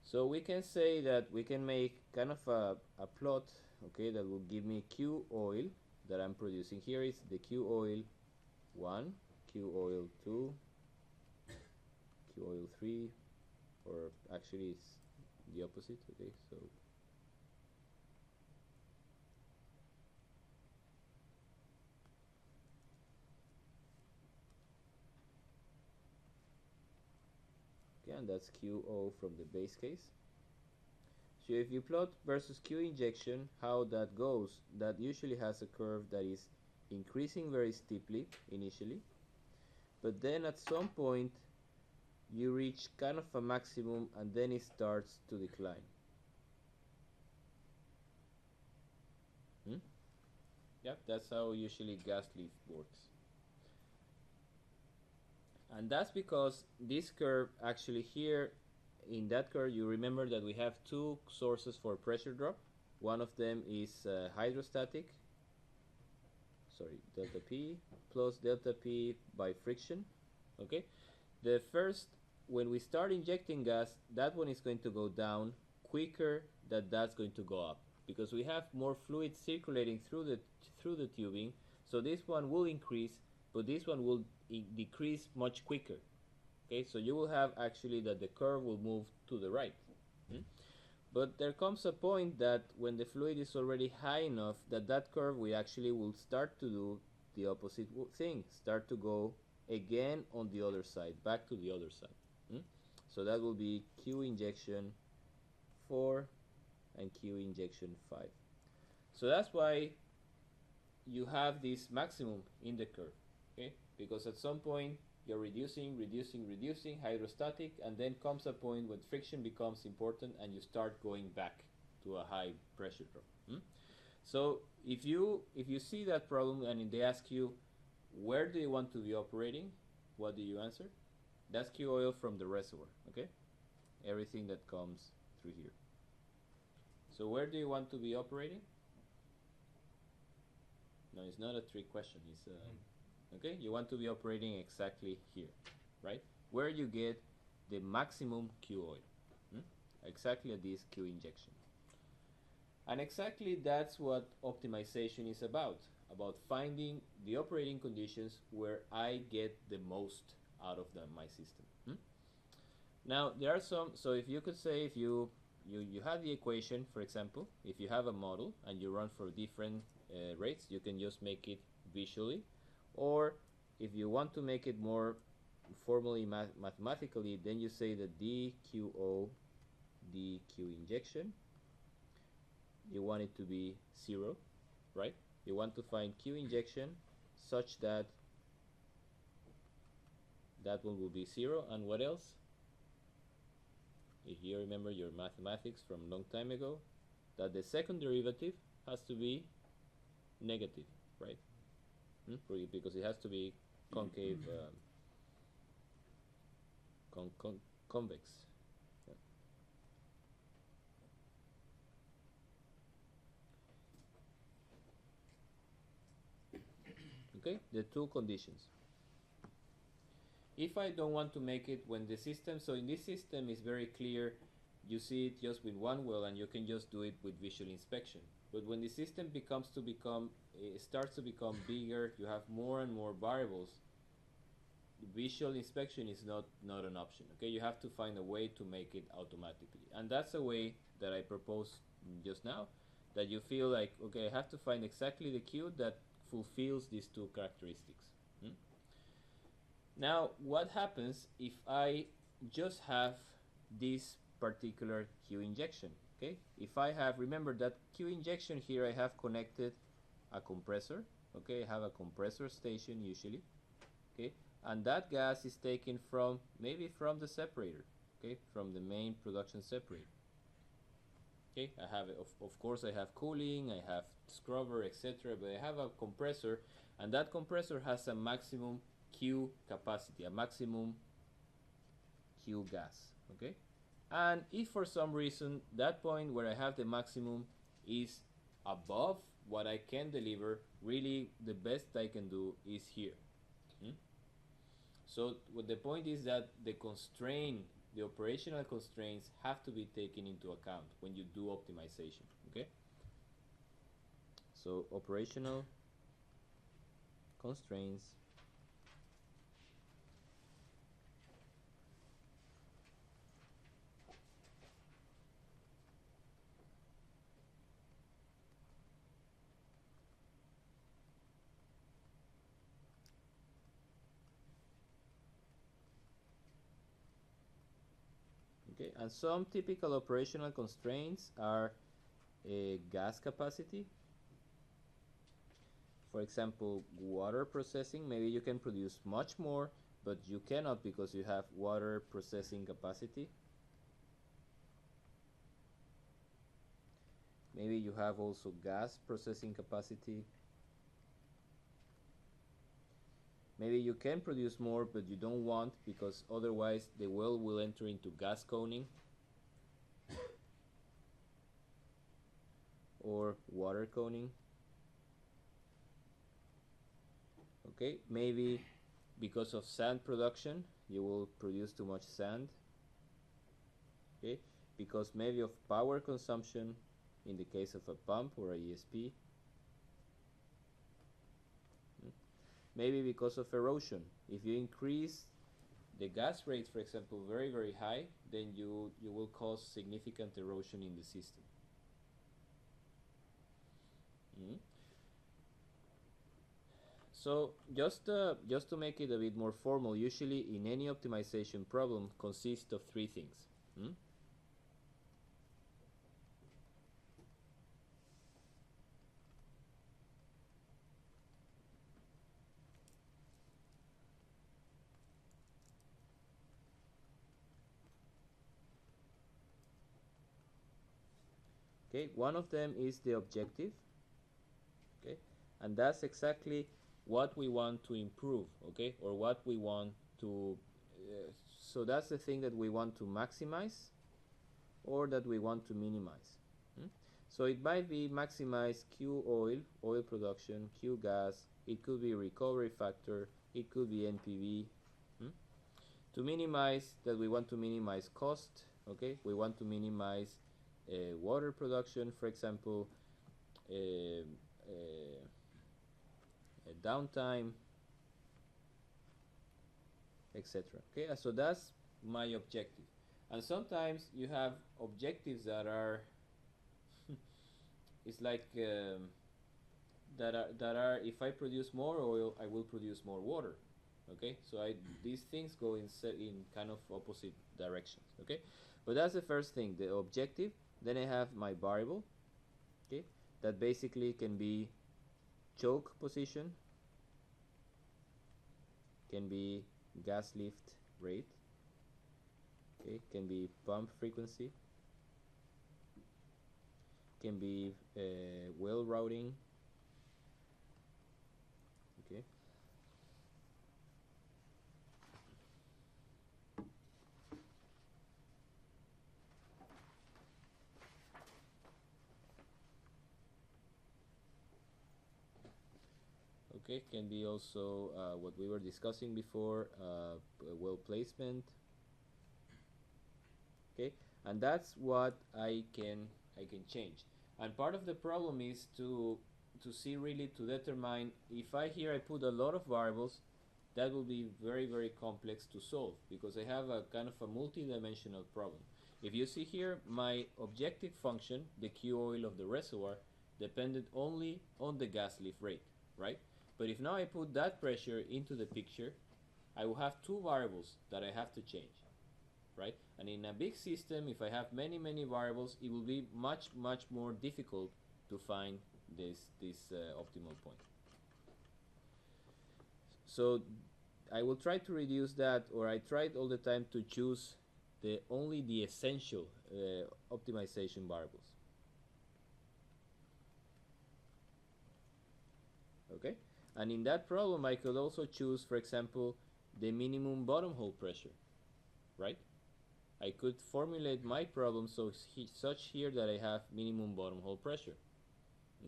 So we can say that we can make kind of a plot, okay, that will give me Q oil that I'm producing. Here is the Q oil 1, Q oil 2, Q oil 3, or actually it's the opposite, okay, so okay, and that's QO from the base case. So if you plot versus Q injection, how that goes, that usually has a curve that is increasing very steeply initially, but then at some point you reach kind of a maximum and then it starts to decline. Yep, that's how usually gas lift works. And that's because this curve actually here, in that curve, you remember that we have two sources for pressure drop. One of them is hydrostatic, sorry, delta P plus delta P by friction. Okay, the first, when we start injecting gas, that one is going to go down quicker than that's going to go up because we have more fluid circulating through the tubing. So this one will increase, but this one will decrease much quicker. Okay, so you will have actually that the curve will move to the right. But there comes a point that when the fluid is already high enough that that curve we actually will start to do the opposite thing, start to go again on the other side, back to the other side. So that will be Q injection 4 and Q injection 5. So that's why you have this maximum in the curve, okay? Because at some point you're reducing hydrostatic, and then comes a point when friction becomes important and you start going back to a high pressure drop. So if you see that problem and they ask you where do you want to be operating, what do you answer? That's Q oil from the reservoir, okay? Everything that comes through here. So where do you want to be operating? No, it's not a trick question. It's okay, you want to be operating exactly here, right? Where you get the maximum Q oil, exactly at this Q injection. And exactly that's what optimization is about finding the operating conditions where I get the most out of my system. Now there are some, so if you could say, if you have the equation, for example, if you have a model and you run for different rates, you can just make it visually. Or if you want to make it more formally mathematically, then you say that dQO dQ injection, you want it to be 0, right? You want to find Q injection such that that one will be 0. And what else? If you remember your mathematics from a long time ago, that the second derivative has to be negative, right? Because it has to be concave, convex. Yeah. Okay, the two conditions. If I don't want to make it when the system, so in this system is very clear, you see it just with one well and you can just do it with visual inspection. But when the system starts to become bigger, you have more and more variables, visual inspection is not an option. Okay, you have to find a way to make it automatically, and that's a way that I proposed just now, that you feel like, okay, I have to find exactly the Q that fulfills these two characteristics. Now what happens if I just have this particular Q injection? Okay, if I have, remember that Q injection here, I have connected a compressor. Okay, I have a compressor station usually. Okay, and that gas is taken from, maybe from the separator. Okay, from the main production separator. Okay, I have, of course I have cooling, I have scrubber, etc. But I have a compressor, and that compressor has a maximum Q capacity, a maximum Q gas. okay? And if for some reason that point where I have the maximum is above what I can deliver, really the best I can do is here. So what the point is that the operational constraints have to be taken into account when you do optimization, okay? So operational constraints okay, and some typical operational constraints are gas capacity. For example, water processing, maybe you can produce much more, but you cannot because you have water processing capacity. Maybe you have also gas processing capacity. Maybe you can produce more, but you don't want because otherwise the well will enter into gas coning or water coning. Okay, maybe because of sand production you will produce too much sand. Okay, because maybe of power consumption in the case of a pump or a ESP. Maybe because of erosion. If you increase the gas rate, for example, very high, then you will cause significant erosion in the system. So just to make it a bit more formal, usually in any optimization problem consists of three things. Okay, one of them is the objective. Okay, and that's exactly what we want to improve, okay, or what we want to so that's the thing that we want to maximize or that we want to minimize. So it might be maximize Q oil production, Q gas, it could be recovery factor, it could be NPV. To minimize, that we want to minimize cost, okay, we want to minimize water production, for example, downtime, etc. Okay, so that's my objective. And sometimes you have objectives that are it's like that are if I produce more oil, I will produce more water. Okay, so these things go in kind of opposite directions. Okay, but that's the first thing, the objective. Then I have my variable. Okay, that basically can be choke position, can be gas lift rate, okay, can be pump frequency, can be well routing, okay. Okay, can be also what we were discussing before, well placement. Okay, and that's what I can change. And part of the problem is to see really to determine if I put a lot of variables, that will be very complex to solve because I have a kind of a multi-dimensional problem. If you see here, my objective function, the Q oil of the reservoir, depended only on the gas lift rate, right? But if now I put that pressure into the picture, I will have two variables that I have to change, right? And in a big system, if I have many variables, it will be much more difficult to find this optimal point. So I will try to reduce that, or I tried all the time to choose only the essential optimization variables. Okay, and in that problem I could also choose, for example, the minimum bottom hole pressure, right? I could formulate my problem such here that I have minimum bottom hole pressure.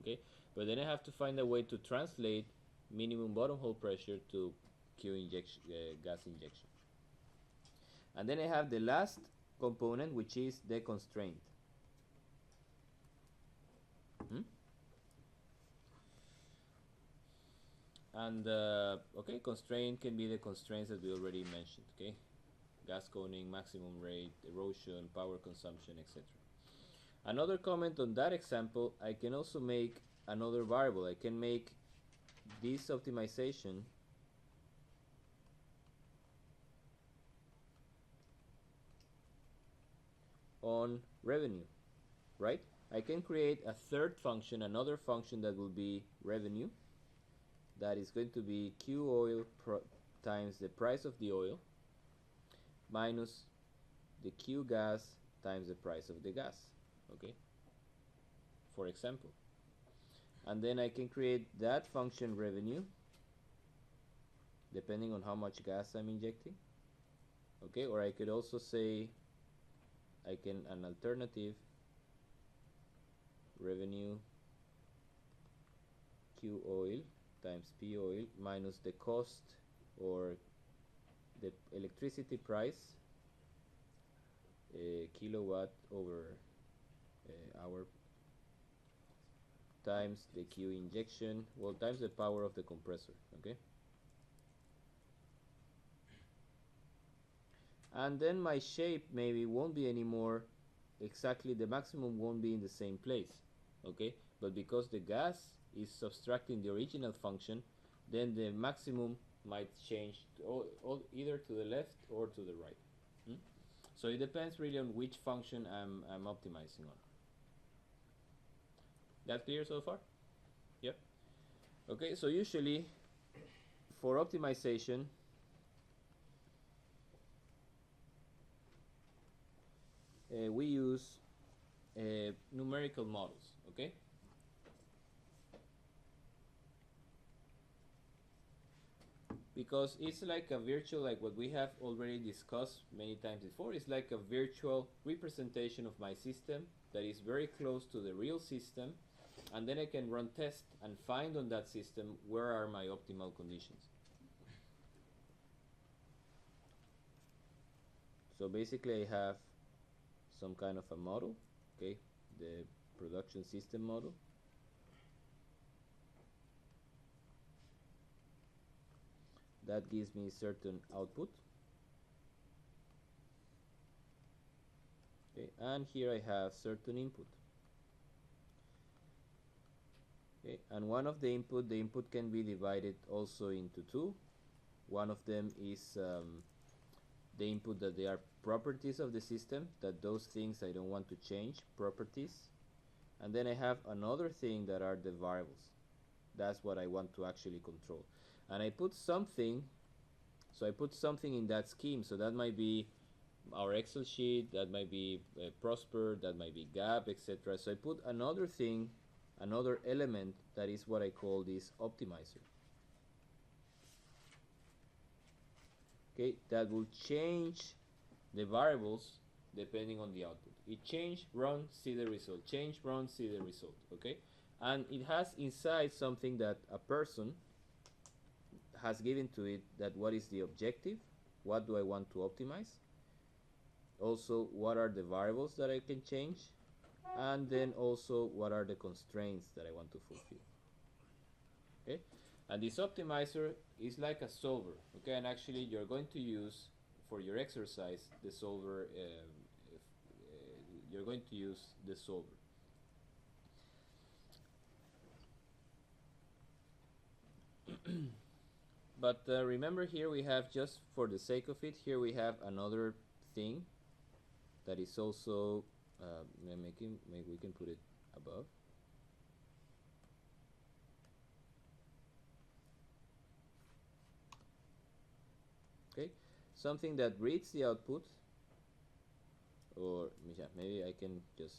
Okay, but then I have to find a way to translate minimum bottom hole pressure to Q injection, gas injection. And then I have the last component, which is the constraint. And okay, constraint can be the constraints that we already mentioned. Okay, gas coning, maximum rate, erosion, power consumption, etc. Another comment on that example, I can also make another variable. I can make this optimization on revenue, right? I can create a third function, another function that will be revenue, that is going to be Q oil times the price of the oil minus the Q gas times the price of the gas, okay, for example. And then I can create that function revenue depending on how much gas I'm injecting, okay, or I could also say an alternative revenue Q oil times P oil minus the cost or the electricity price, kilowatt over hour, times the Q injection, well, times the power of the compressor, okay? And then my shape maybe won't be anymore exactly, the maximum won't be in the same place, okay? But because the gas is subtracting the original function, then the maximum might change either to the left or to the right. So it depends really on which function I'm optimizing on. That clear so far? Yep. Okay, so usually for optimization, we use numerical models, okay? Because it's like a virtual, like what we have already discussed many times before, it's like a virtual representation of my system that is very close to the real system, and then I can run tests and find on that system where are my optimal conditions. So basically I have some kind of a model, okay, the production system model. That gives me certain output. Okay, and here I have certain input. Okay, and one of the input can be divided also into two. One of them is the input that they are properties of the system, that those things I don't want to change, properties. And then I have another thing that are the variables. That's what I want to actually control. And I put something, so I put something in that scheme. So that might be our Excel sheet, that might be Prosper, that might be Gap, etc. So I put another thing, another element that is what I call this optimizer. Okay, that will change the variables depending on the output. It change, run, see the result. Change, run, see the result. Okay, and it has inside something that a person has given to it, that what is the objective, what do I want to optimize, also what are the variables that I can change, and then also what are the constraints that I want to fulfill. Okay, and this optimizer is like a solver. Okay, and actually you're going to use for your exercise the solver. You're going to use the solver. But remember, here we have, just for the sake of it, here we have another thing that is also maybe we can put it above. Okay, something that reads the output, or maybe I can just,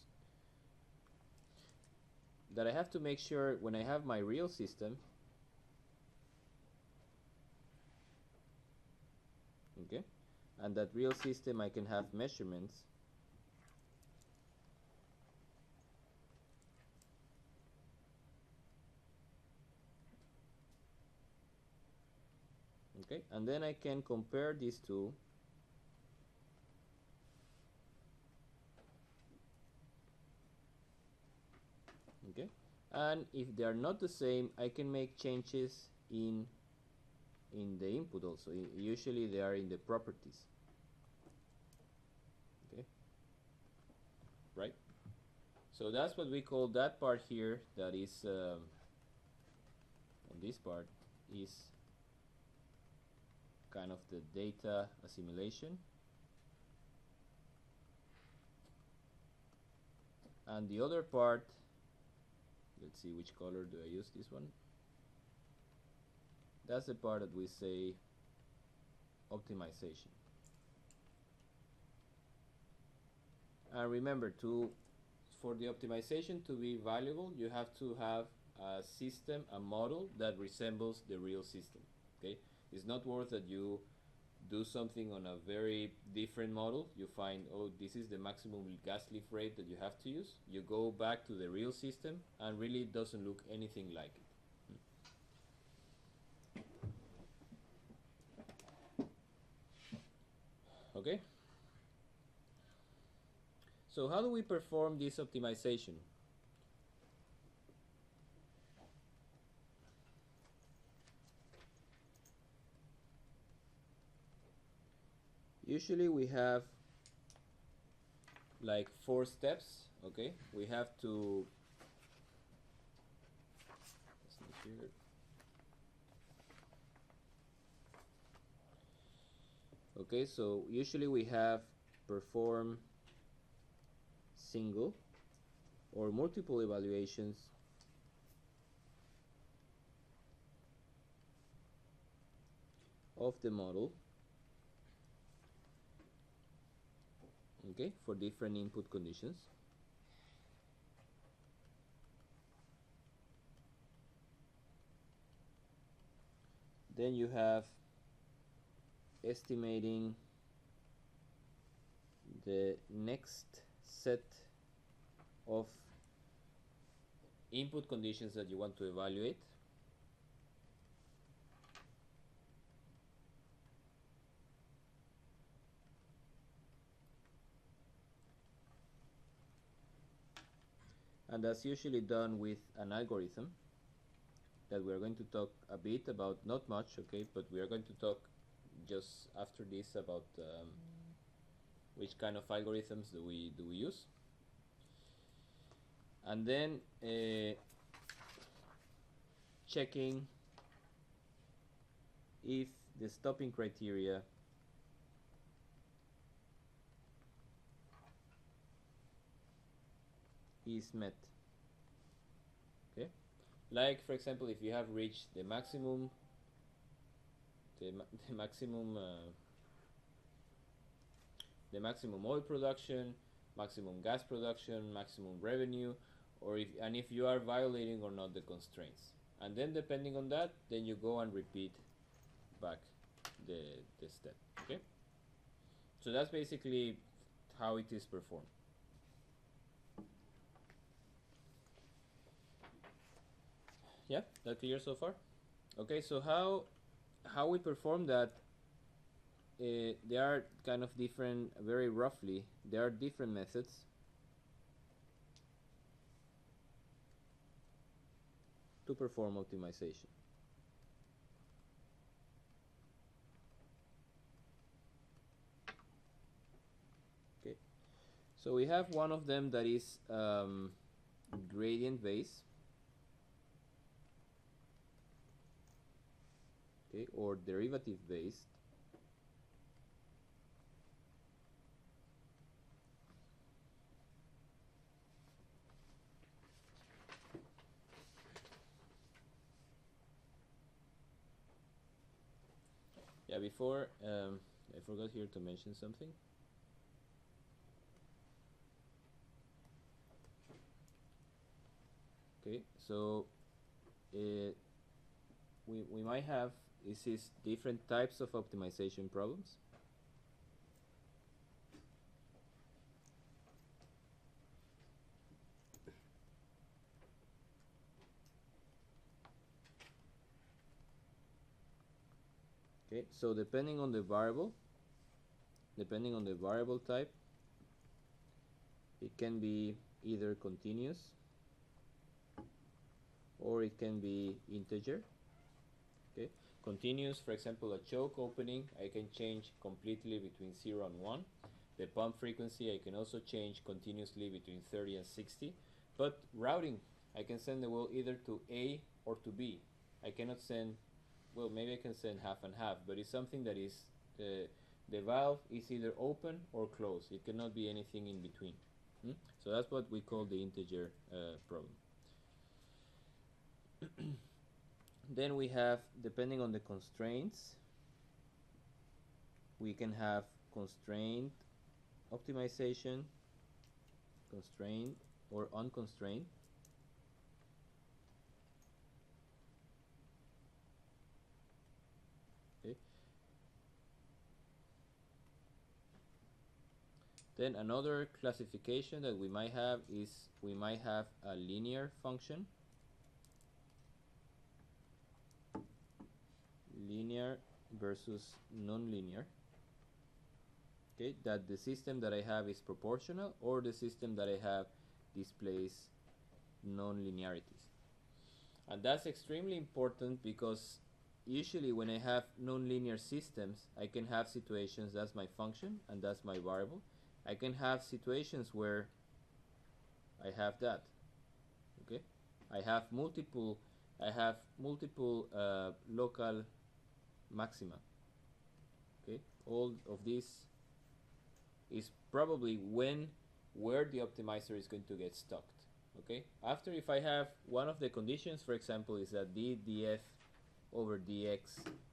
that I have to make sure when I have my real system, okay, and that real system I can have measurements. Okay, and then I can compare these two. Okay, and if they are not the same, I can make changes in the input also. Usually they are in the properties. Okay, right? So that's what we call that part here, that is on this part is kind of the data assimilation, and the other part, let's see which color do I use, this one. That's the part that we say optimization. And remember, for the optimization to be valuable, you have to have a system, a model that resembles the real system. Okay, it's not worth that you do something on a very different model. You find, oh, this is the maximum gas lift rate that you have to use. You go back to the real system, and really it doesn't look anything like it. Okay, so how do we perform this optimization? Usually we have like 4 steps. Okay, we have to, let's see here. Okay, so usually we have perform single or multiple evaluations of the model, okay, for different input conditions. Then you have estimating the next set of input conditions that you want to evaluate. And that's usually done with an algorithm that we are going to talk a bit about, not much, okay, but we are going to talk just after this about which kind of algorithms do we use. And then checking if the stopping criteria is met. Okay, like for example, if you have reached the maximum the maximum oil production, maximum gas production, maximum revenue, or if you are violating or not the constraints. And then depending on that, then you go and repeat back the step. Okay, so that's basically how it is performed. Yeah, that clear so far? Okay, so how we perform that, there are kind of different, very roughly, there are different methods. To perform optimization. Okay, so we have one of them that is gradient based. Okay, or derivative based. Yeah, before I forgot here to mention something. Okay, so we might have, this is different types of optimization problems. Okay, so depending on the variable type, it can be either continuous or it can be integer. Okay, continuous, for example, a choke opening, I can change completely between 0 and 1. The pump frequency, I can also change continuously between 30 and 60. But routing, I can send the well either to A or to B. I cannot send, well, maybe I can send half and half, but it's something that is, the valve is either open or closed. It cannot be anything in between. So that's what we call the integer problem. Then we have, depending on the constraints, we can have constrained optimization, constrained or unconstrained. Okay. Then another classification that we might have is we might have a linear function, linear versus non-linear. Okay, that the system that I have is proportional or the system that I have displays non-linearities. And that's extremely important because usually when I have non-linear systems, I can have situations, that's my function and that's my variable. I can have situations where I have that. Okay, I have multiple local maxima. Okay, all of this is probably where the optimizer is going to get stuck. Okay, after, if I have one of the conditions, for example, is that df over dx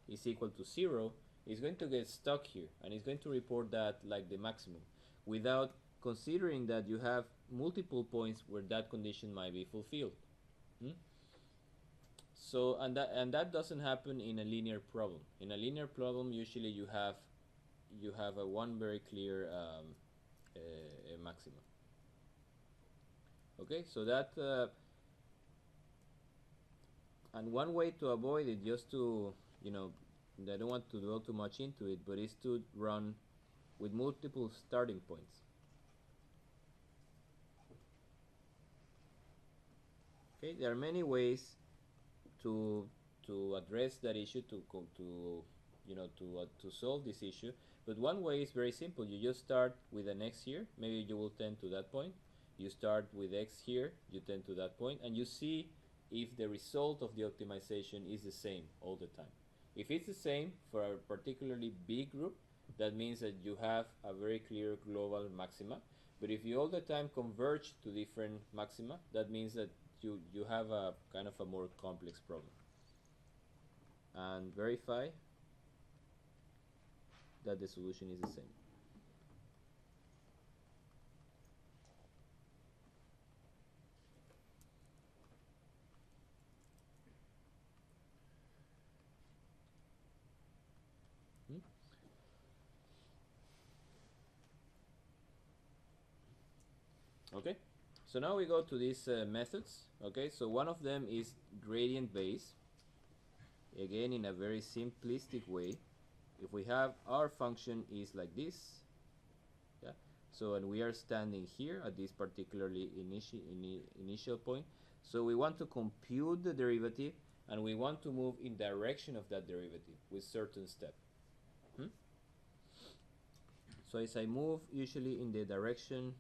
is equal to 0, it's going to get stuck here and it's going to report that like the maximum without considering that you have multiple points where that condition might be fulfilled. So and that doesn't happen in a linear problem. In a linear problem, usually you have a one very clear maximum. Okay, so that and one way to avoid it, just to, I don't want to dwell too much into it, but is to run with multiple starting points. Okay, there are many ways to address that issue, to solve this issue. But one way is very simple. You just start with an x here. Maybe you will tend to that point. You start with x here. You tend to that point, and you see if the result of the optimization is the same all the time. If it's the same for a particularly big group, that means that you have a very clear global maxima. But if you all the time converge to different maxima, that means that you have a kind of a more complex problem. And verify that the solution is the same. Okay, so now we go to these methods. Okay, so one of them is gradient base. Again, in a very simplistic way, if we have our function is like this, yeah. So and we are standing here at this particularly initial point. So we want to compute the derivative, and we want to move in direction of that derivative with certain step. So as I move usually in the direction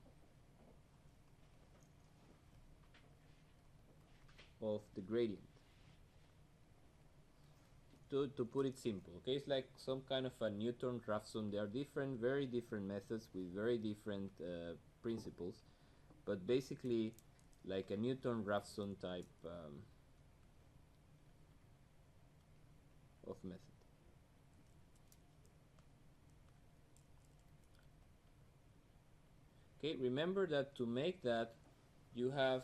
of the gradient, to put it simple, okay, it's like some kind of a Newton-Raphson. There are different, very different methods with very different principles, but basically like a Newton-Raphson type of method. Okay, remember that to make that, you have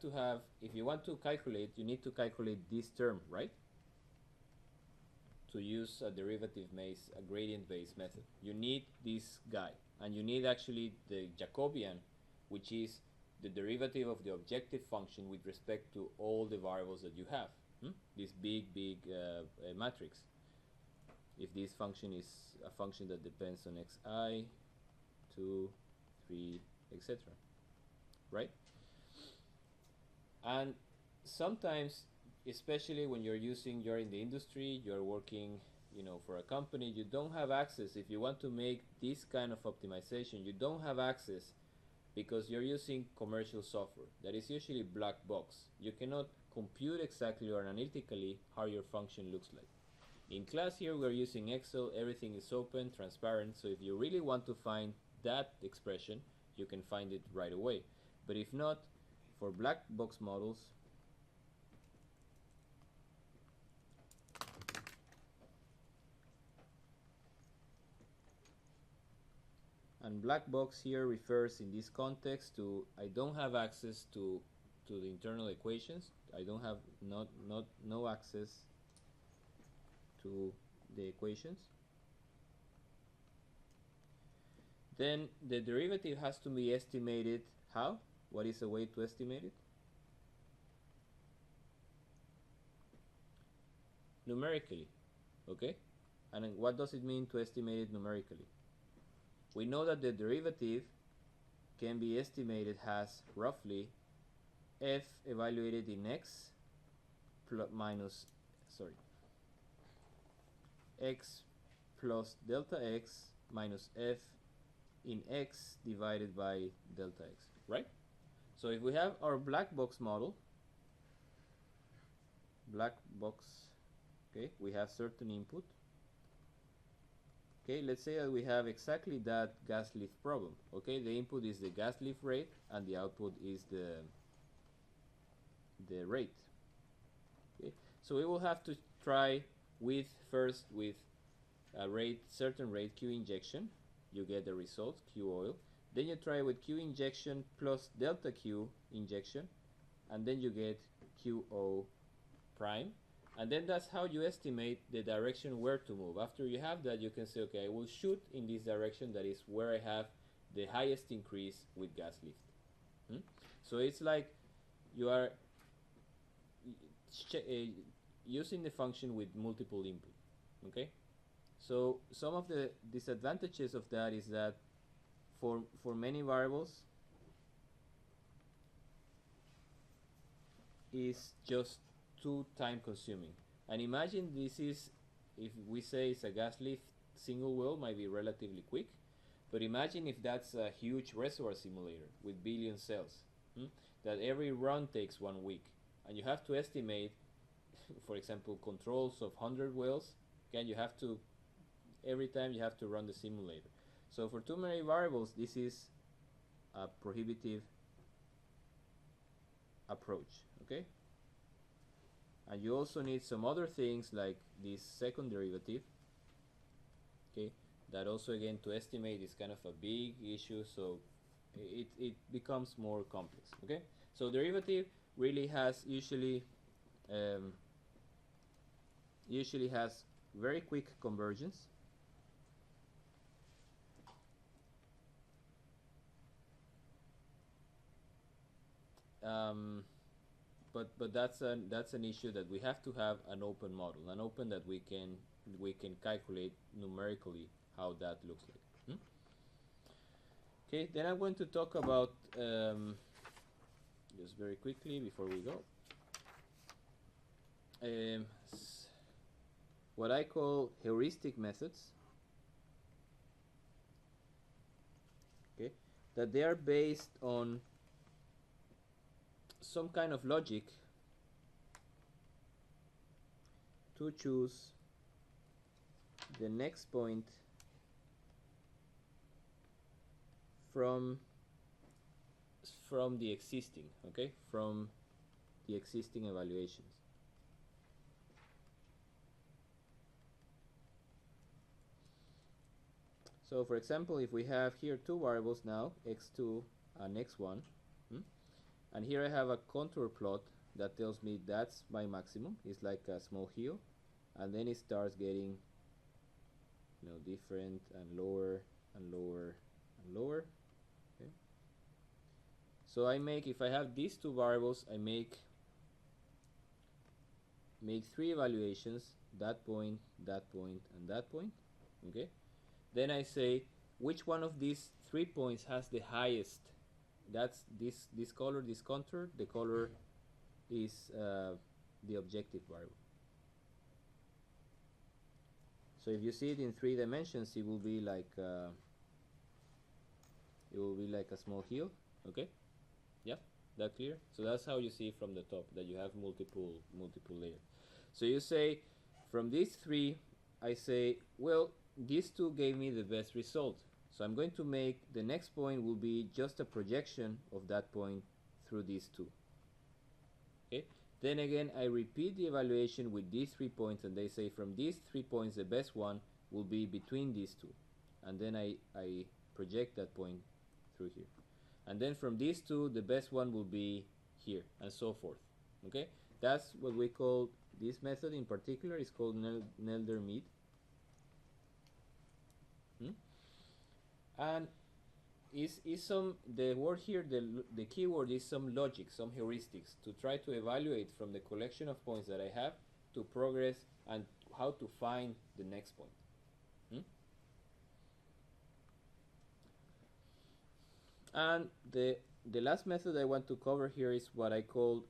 to have, if you want to calculate, you need to calculate this term, right? To use a derivative-based, a gradient-based method, you need this guy, and you need actually the Jacobian, which is the derivative of the objective function with respect to all the variables that you have. This big matrix. if this function is a function that depends on xi, 2, 3, etc. Right? And sometimes, especially when you're in the industry, you're working, for a company, you don't have access. If you want to make this kind of optimization, you don't have access because you're using commercial software that is usually black box. You cannot compute exactly or analytically how your function looks like. In class here, we're using Excel. Everything is open, transparent. So if you really want to find that expression, you can find it right away. But if not, for black box models, and black box here refers in this context to I don't have access to the internal equations. I don't have no access to the equations. Then the derivative has to be estimated. How? What is a way to estimate it? Numerically, okay? And what does it mean to estimate it numerically? We know that the derivative can be estimated as roughly f evaluated in x x plus delta x minus f in x divided by delta x, right? So if we have our black box model, okay, we have certain input. Okay, let's say that we have exactly that gas lift problem. Okay, the input is the gas lift rate and the output is the rate. Okay, so we will have to try first with a certain rate Q injection. You get the result Q oil. Then you try with Q injection plus delta Q injection, and then you get QO prime. And then that's how you estimate the direction where to move. After you have that, you can say, okay, I will shoot in this direction. That is where I have the highest increase with gas lift. So it's like you are using the function with multiple input. Okay. So some of the disadvantages of that is that for many variables is just too time consuming. And imagine this is, if we say it's a gas lift single well, might be relatively quick, but imagine if that's a huge reservoir simulator with billion cells, that every run takes 1 week, and you have to estimate, for example, controls of 100 wells, and you have to, every time you have to run the simulator. So for too many variables, this is a prohibitive approach, okay? And you also need some other things like this second derivative, okay, that also again to estimate is kind of a big issue, so it becomes more complex, okay? So derivative really has usually has very quick convergence. But that's an issue that we have to have an open model, an open that we can calculate numerically how that looks like. Okay, then I'm going to talk about just very quickly before we go what I call heuristic methods. Okay, that they are based on some kind of logic to choose the next point from the existing, okay, from the existing evaluations. So for example, if we have here two variables now, x2 and x1, and here I have a contour plot that tells me that's my maximum. It's like a small hill, and then it starts getting, different and lower and lower and lower. Okay. So I make, if I have these two variables, I make make 3 evaluations, that point, and that point. Okay, then I say which one of these 3 points has the highest. That's this color, this contour. The color is the objective variable. So if you see it in 3 dimensions, it will be like a small hill. Okay, yeah, that clear? So that's how you see from the top that you have multiple layers. So you say from these 3, I say, well, these 2 gave me the best result. So I'm going to make the next point will be just a projection of that point through these 2. Okay. Then again, I repeat the evaluation with these 3 points, and they say from these 3 points, the best one will be between these 2. And then I project that point through here. And then from these 2, the best one will be here, and so forth. Okay? That's what we call, this method in particular is called Nelder-Mead. And is some, the word here, the keyword is some logic, some heuristics to try to evaluate from the collection of points that I have to progress and how to find the next point. And the last method I want to cover here is what I call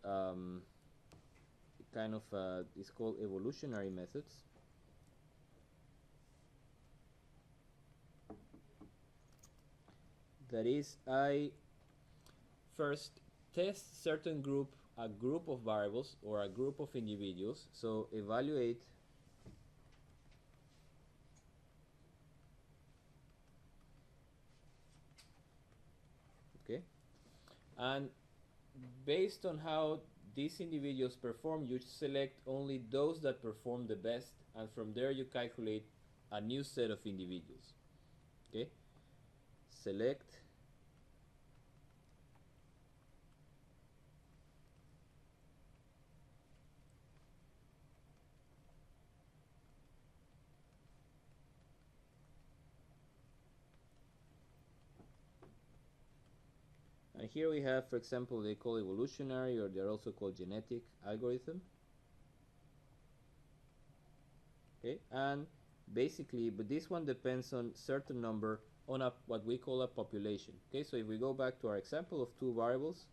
it's called evolutionary methods. That is, I first test a group of variables or a group of individuals. So evaluate okay, and based on how these individuals perform, you select only those that perform the best, and from there you calculate a new set of individuals. Okay, select and here we have, for example, they call evolutionary, or they're also called genetic algorithm. Okay, and basically, but this one depends on certain number on what we call a population. Okay, so if we go back to our example of 2 variables,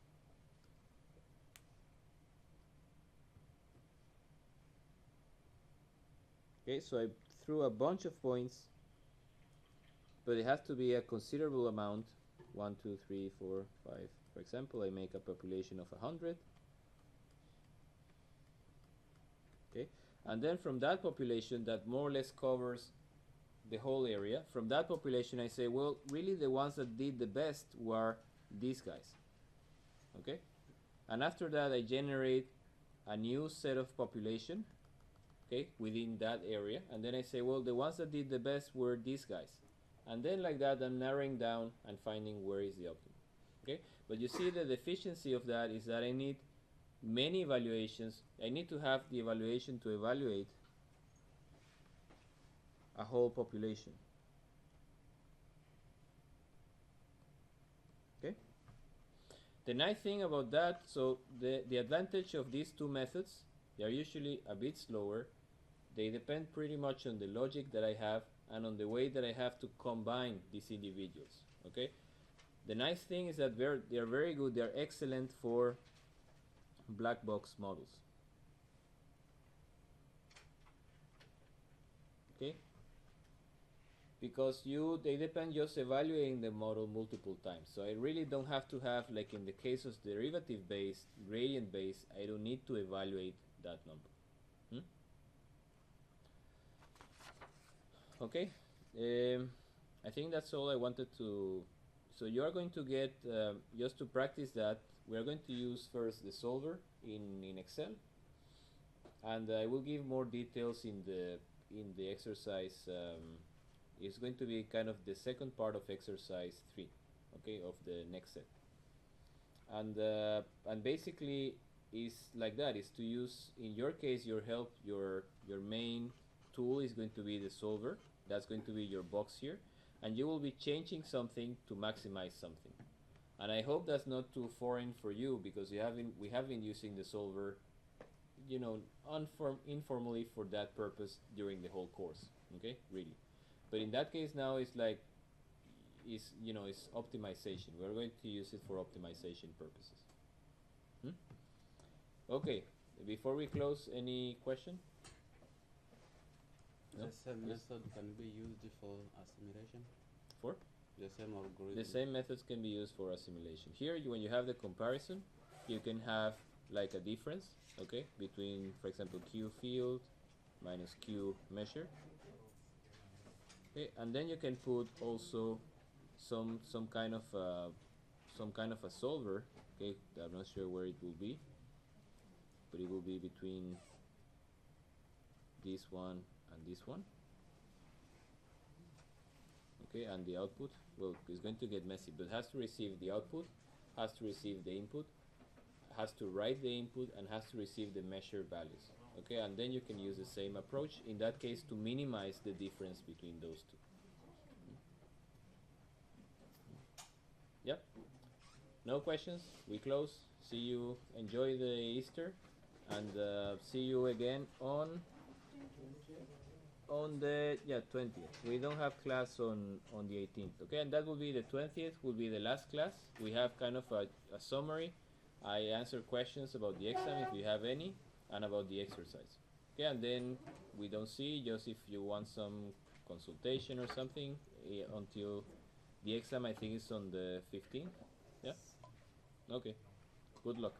okay, so I threw a bunch of points, but it has to be a considerable amount. 1, 2, 3, 4, 5. For example, I make a population of 100. Okay, and then from that population that more or less covers the whole area, from that population I say, well, really the ones that did the best were these guys. Okay, and after that I generate a new set of population, okay, within that area, and then I say, well, the ones that did the best were these guys. And then like that I'm narrowing down and finding where is the optimum. Okay, but you see the deficiency of that is that I need many evaluations. I need to have the evaluation to evaluate a whole population. Okay, the nice thing about that, so the advantage of these 2 methods, they are usually a bit slower. They depend pretty much on the logic that I have and on the way that I have to combine these individuals. Okay, the nice thing is that they are very good. They are excellent for black box models. Okay, because they depend just evaluating the model multiple times. So I really don't have to have, like in the case of derivative based, gradient based, I don't need to evaluate that number. Okay, I think that's all I wanted to. So you are going to get, just to practice that, we are going to use first the solver in Excel, and I will give more details in the exercise. It's going to be kind of the second part of exercise 3, okay, of the next set. And basically is like that, is to use, in your case, your main tool is going to be the solver. That's going to be your box here, and you will be changing something to maximize something. And I hope that's not too foreign for you, because we have been using the solver you know, informally for that purpose during the whole course. Okay, really. But in that case now it's like, is you know, it's optimization. We're going to use it for optimization purposes. Okay. Before we close, any question? No? The same Yes. method can be used for assimilation. For? The same algorithm. The same methods can be used for assimilation. Here, when you have the comparison, you can have like a difference, okay, between, for example, Q field minus Q measure. Okay, and then you can put also some kind of a solver. Okay, I'm not sure where it will be, but it will be between this one and this one. Okay, and the output, well, it's going to get messy, but has to receive the output, has to receive the input, has to write the input, and has to receive the measured values. Okay, and then you can use the same approach in that case to minimize the difference between those two. Yep. No questions? We close. See you. Enjoy the Easter, and see you again on the 20th. We don't have class on the 18th. Okay, and that will be the 20th. Will be the last class. We have kind of a summary. I answer questions about the exam if you have any, and about the exercise. Okay, and then we don't see, just if you want some consultation or something until the exam. I think is on the 15th. Yeah. Okay. Good luck.